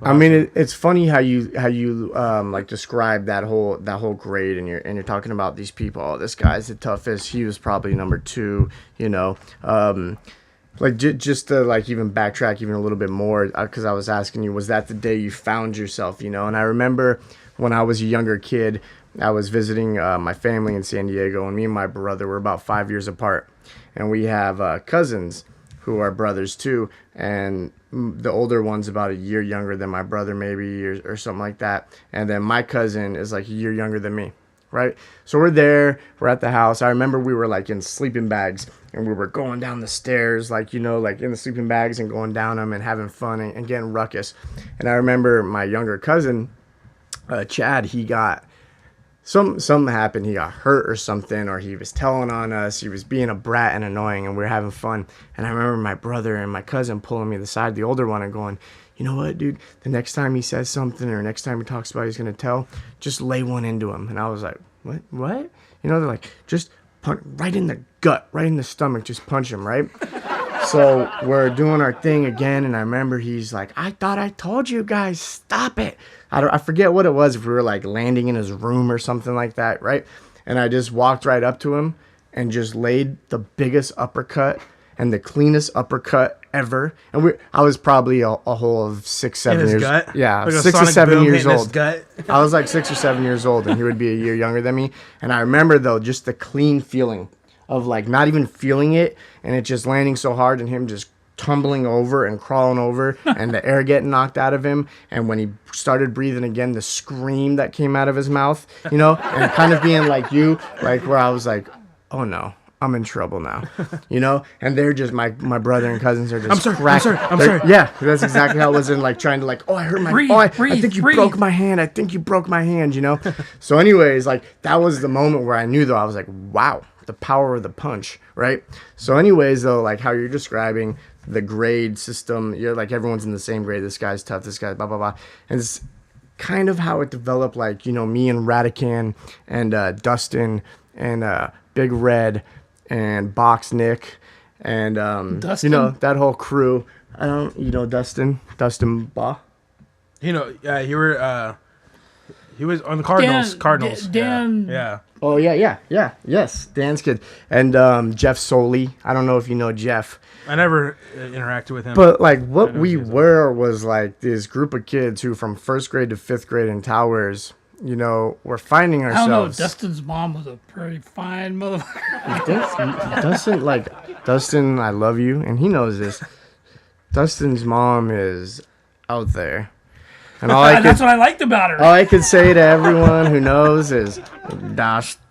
I mean, it's funny how you like describe that whole grade, and you're talking about these people. Oh, this guy's the toughest. He was probably number 2, you know. Like just to like even backtrack even a little bit more, because I was asking you, was that the day you found yourself, you know? And I remember when I was a younger kid, I was visiting my family in San Diego, and me and my brother were about 5 years apart. And we have cousins who are brothers too, and the older one's about a year younger than my brother, maybe, or something like that. And then my cousin is like a year younger than me, right? So we're there, we're at the house. I remember we were like in sleeping bags, and we were going down the stairs, like, you know, like in the sleeping bags and going down them and having fun and getting ruckus. And I remember my younger cousin, Chad, he got... Something happened. He got hurt or something, or he was telling on us. He was being a brat and annoying, and we were having fun. And I remember my brother and my cousin pulling me to the side, the older one, and going, you know what, dude? The next time he says something, or next time he talks about he's going to tell, just lay one into him. And I was like, what? You know, they're like, just punch right in the gut, right in the stomach, just punch him, right? So we're doing our thing again, and I remember he's like, I thought I told you guys, stop it. I forget what it was, if we were like landing in his room or something like that, right? And I just walked right up to him and just laid the biggest uppercut and the cleanest uppercut ever. And I was probably a whole of 6, 7 In his years. gut? Yeah, Like a 6 or sonic 7 boom years hitting his old. gut? I was like 6 or 7 years old, and he would be a year younger than me. And I remember though, just the clean feeling of like not even feeling it, and it just landing so hard, and him just tumbling over and crawling over, and the air getting knocked out of him. And when he started breathing again, the scream that came out of his mouth, you know, and kind of being like you, like where I was like, oh no, I'm in trouble now, you know. And they're just my brother and cousins are just I'm sorry. Yeah, that's exactly how it was. In like trying to like, oh, I hurt my I think you broke my hand. I think you broke my hand, you know. So anyways, like that was the moment where I knew though, I was like, wow, the power of the punch, right? So anyways though, like how you're describing the grade system, you're like everyone's in the same grade, this guy's tough, this guy's blah blah blah, and it's kind of how it developed. Like, you know, me and Radican and Dustin and Big Red and Box Nick and you know, that whole crew. I don't, you know, Dustin Ba. You know, he was on the Cardinals. Dan. Yeah. Oh yes, Dan's kid. And Jeff Soley. I don't know if you know Jeff. I never interacted with him. But like what we were was like this group of kids who from 1st grade to 5th grade in Towers, you know, we're finding ourselves. I don't know. Dustin's mom was a pretty fine motherfucker. Dustin, I love you, and he knows this. Dustin's mom is out there. And that's what I liked about her. All I could say to everyone who knows is Dustin,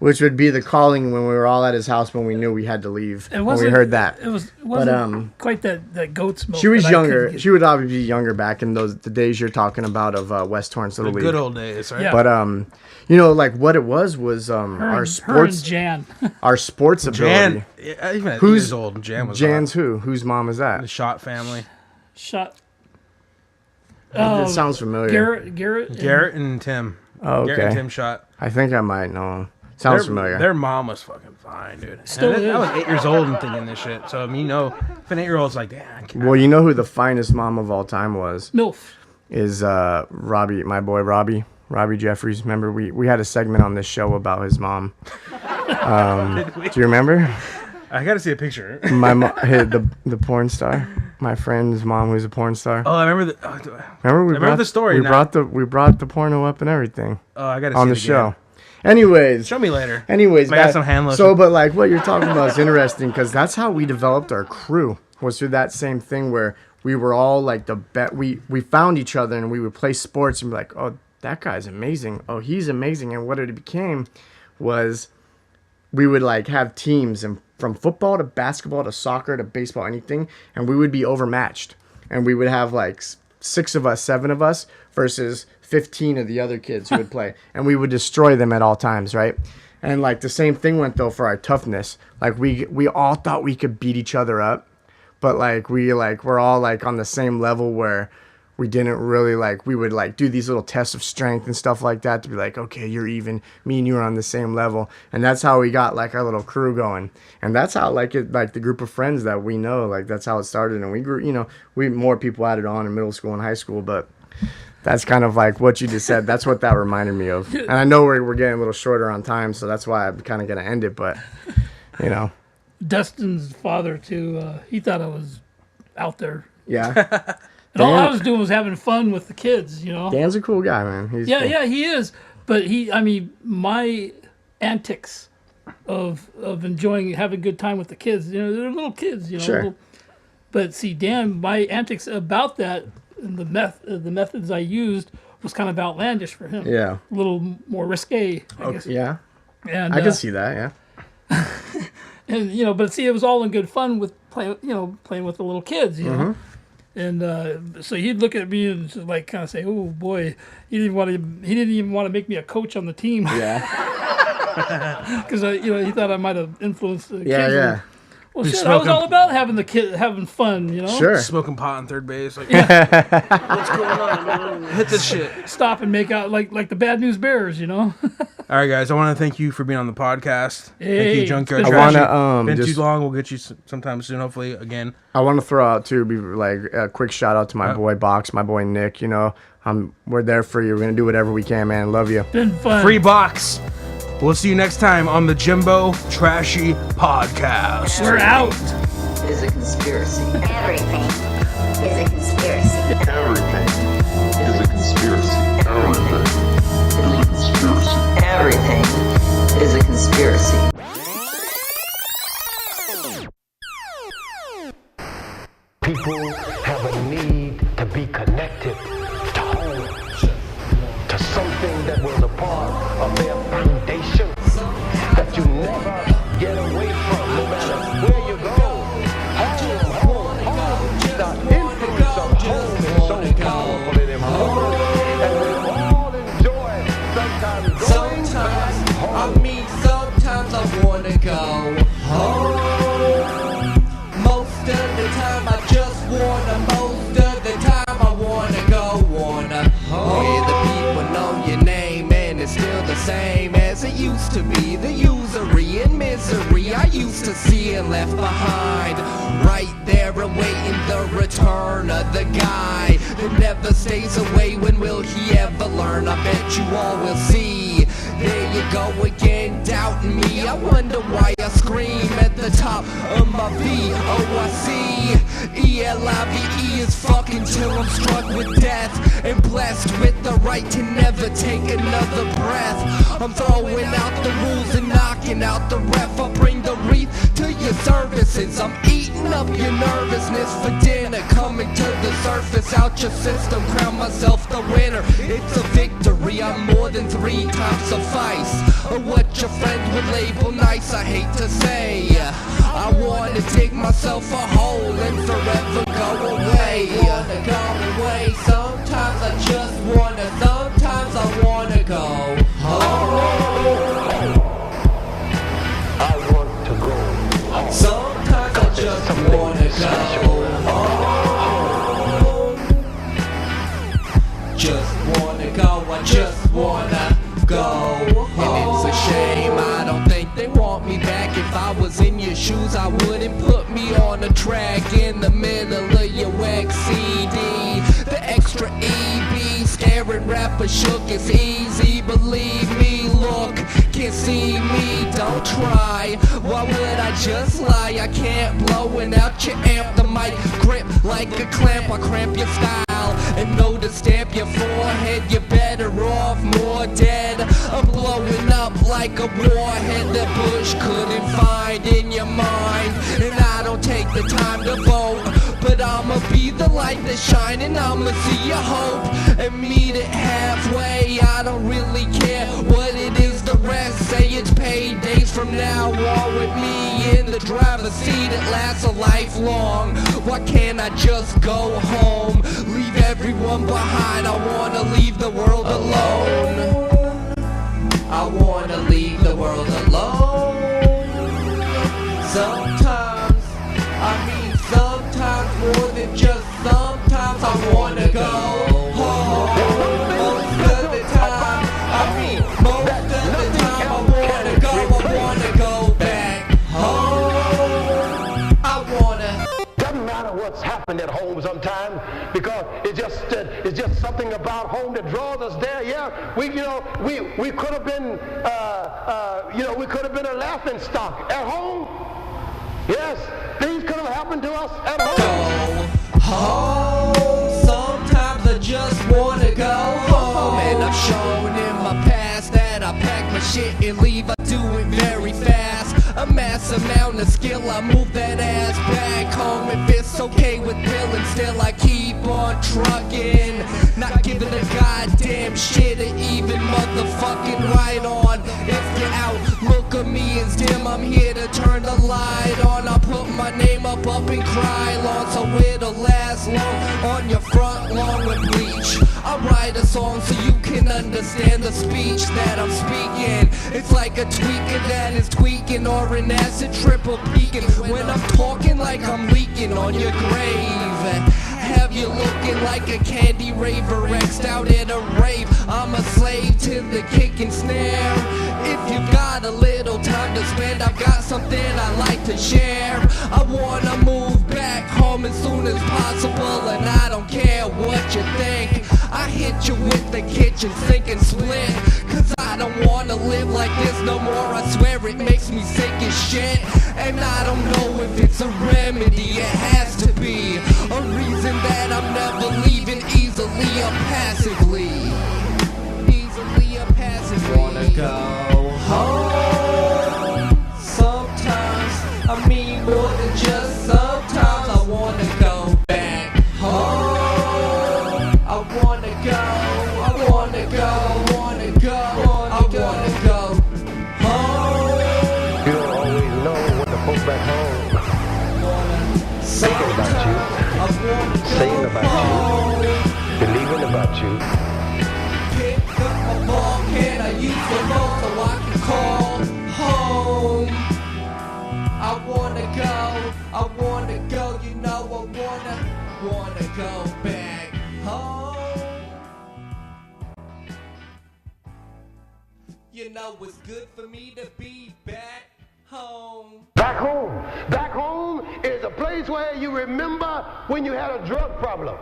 which would be the calling when we were all at his house when we knew we had to leave. When we heard that. It wasn't quite that goat's milk. She was younger. She would obviously be younger back in the days you're talking about of West Torrance Little League. Good old days, right? Yeah. But you know, like what it was our sports. Jan. Our sports ability. Jan, even at years old, Jan was Jan's who? Whose mom is that? The Schott family. Shot. It sounds familiar. Garrett and Tim. Oh, okay. Garrett and Tim Schott. I think I might know him. Sounds familiar. Their mom was fucking fine, dude. Still is. I was 8 years old and thinking this shit. So, I mean, you know, if an 8-year-old's like, damn. Well, you know who the finest mom of all time was? MILF. Is Robbie, my boy Robbie Jeffries. Remember, we had a segment on this show about his mom. Do you remember? I got to see a picture. The porn star. My friend's mom was a porn star. Oh, I remember remember the story. We brought the porno up and everything. Oh, I got to see on the show. Anyways, show me later. Anyways, I got some hand lotion. So, but like what you're talking about is interesting because that's how we developed our crew. Was through that same thing where we were all like we found each other and we would play sports and be like, oh, that guy's amazing. Oh, he's amazing. And what it became was we would like have teams and from football to basketball to soccer to baseball, anything, and we would be overmatched. And we would have like 6 of us, 7 of us versus 15 of the other kids who would play. And we would destroy them at all times, right? And like the same thing went though for our toughness. Like we all thought we could beat each other up, but like we're all like on the same level where we didn't really like, we would like do these little tests of strength and stuff like that to be like, okay, you're even, me and you are on the same level. And that's how we got like our little crew going. And that's how like the group of friends that we know, like that's how it started. And we grew, you know, more people added on in middle school and high school, but that's kind of like what you just said. That's what that reminded me of. And I know we're getting a little shorter on time, so that's why I'm kind of going to end it, but you know. Dustin's father too, he thought I was out there. Yeah. And all I was doing was having fun with the kids, you know. Dan's a cool guy, man. He's cool. Yeah, he is. But my antics of enjoying having a good time with the kids, you know, they're little kids, you know. Sure. But see, Dan, my antics about that, and the methods I used was kind of outlandish for him. Yeah. A little more risque, I guess. Yeah. And I can see that, yeah. And you know, but see, it was all in good fun with playing with the little kids, you know. And so he'd look at me and just like kind of say, "Oh boy, he didn't even want to make me a coach on the team." Yeah. Because he thought I might have influenced the kids. Yeah. Well, shit, I was all about having fun, you know. Sure. Smoking pot on third base, like, what's going on, man? Hit this shit. Stop and make out like the Bad News Bears, you know. All right, guys. I want to thank you for being on the podcast. Hey, thank you, Junkyard. I want to been too long. We'll get you sometime soon, hopefully again. I want to throw out too, be like a quick shout out to my boy Box, my boy Nick. You know, we're there for you. We're gonna do whatever we can, man. Love you. Been fun. Free box. We'll see you next time on the Jimbo Trashy Podcast. We're out. It is a conspiracy. Everything is a conspiracy. Everything is a conspiracy. Everything is a conspiracy. Everything is a conspiracy. People have a need to be connected to home, to something that was a part of their foundation that you never get away from, no matter where you go. Home. The influence of home is so powerful and important, and we all enjoy sometimes going back home. Sometimes I wanna go home. Most of the time I just wanna, most of the time I wanna go, where the people know your name and it's still the same as it used to be. The usury and misery I used to see and left behind, right there awaiting the return of the guy that never stays away. When will he ever learn? I bet you all will see. There you go again, doubting me. I wonder why I scream at the top of my VOIC. ELIVE is fucking till I'm struck with death and blessed with the right to never take another breath. I'm throwing out the rules and knocking out the ref. I bring the wreath to your services. I'm eating up your nervousness for dinner, coming to the surface out your system. Crown myself the winner. It's a victory. I'm more than 3 times suffice of what your friends would label nice. I hate to say, I wanna dig myself a hole and forever go away. Wanna go away. Sometimes I just wanna. Sometimes I wanna go home. I want to go home. Sometimes I just wanna go home. Just wanna go. I just wanna go home. And it's a shame, I don't think they want me back. If I was in your shoes, I wouldn't put me on a track in the middle of your wax CD. The extra EB, scaring rappers shook. It's easy, believe me. Look, can't see me, don't try. Why would I just lie? I can't blowing out your amp. The mic grip like a clamp. I cramp your style and know to stamp your forehead. You're better off more dead. I'm blowing up like a warhead that Bush couldn't find in your mind. And I don't take the time to vote, but I'ma be the light that's shining. I'ma see your hope and meet it halfway. I don't really care what it is the rest say. It's paydays from now on with me in the driver's seat. It lasts a lifelong. Why can't I just go home? Leave everyone behind. I wanna leave the world alone. I wanna leave the world alone. Sometimes, sometimes more than just sometimes I wanna go home. Most of the time, most of the time I wanna go back home. I wanna. Doesn't matter what's happened at home sometimes, because it's just something about home that draws us there. Yeah, we could have been we could have been a laughing stock at home. Yes, things could have happened to us at home. Go home. Sometimes I just wanna go home. And I've shown in my past that I pack my shit and leave. I do it very fast. A mass amount of skill. I move that ass back home. If it's okay with Bill, and still I keep on trucking. Not giving a goddamn shit or even motherfucking right on. If you're out, look at me as dim. I'm here to turn the light on. I put my name up and cry long, so it'll last long on your front lawn with bleach. I write a song so you can understand the speech that I'm speaking. It's like a tweaker that is tweaking, or an acid triple peaking. When I'm talking like I'm leaking on your grave, have you looking like a candy raver X'd out at a rave. I'm a slave to the kick and snare. If you've got a little time to spend, I've got something I like to share. I wanna move back home as soon as possible, and I don't care what you think. I hit you with the kitchen sink and split. Cause I don't wanna live like this no more. I swear it makes me sick as shit. And I don't know if it's a remedy. It has to be a reason that I'm never leaving easily or passively. Easily or passively. Wanna go home sometimes. I mean more than just sometimes. I wanna go back home. I wanna go, I wanna go, wanna go, I wanna go home. You don't always know what the folk back home thinking about you, saying about you, believing about you. Pick up my ball, can I use the phone so I can call home? I wanna go, you know I wanna go back home. You know it's good for me to be back home. Back home. Back home is a place where you remember when you had a drug problem.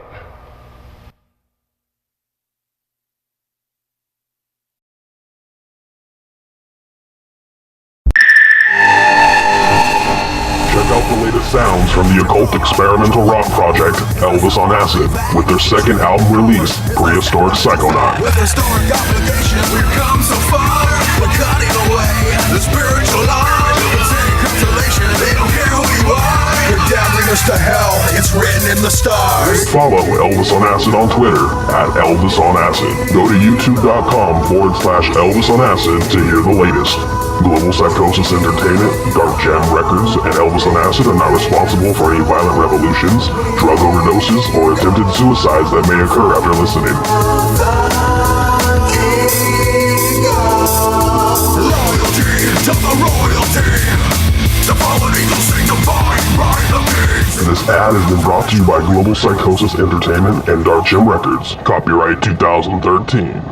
Check out the latest sounds from the occult experimental rock project Elvis on Acid with their second album release, Prehistoric Psychonaut. With historic obligations, we've come so far. We're cutting away the spiritual line. Take consolation, they don't care who you are. You're damning us to hell, it's written in the stars. Follow Elvis on Acid on Twitter @Elvis on Acid. Go to youtube.com/Elvis on Acid to hear the latest. Global Psychosis Entertainment, Dark Jam Records, and Elvis on Acid are not responsible for any violent revolutions, drug overdoses, or attempted suicides that may occur after listening. Loyalty to the royalty. The fallen angels sanctified by the kings. This ad has been brought to you by Global Psychosis Entertainment and Dark Jam Records. Copyright 2013.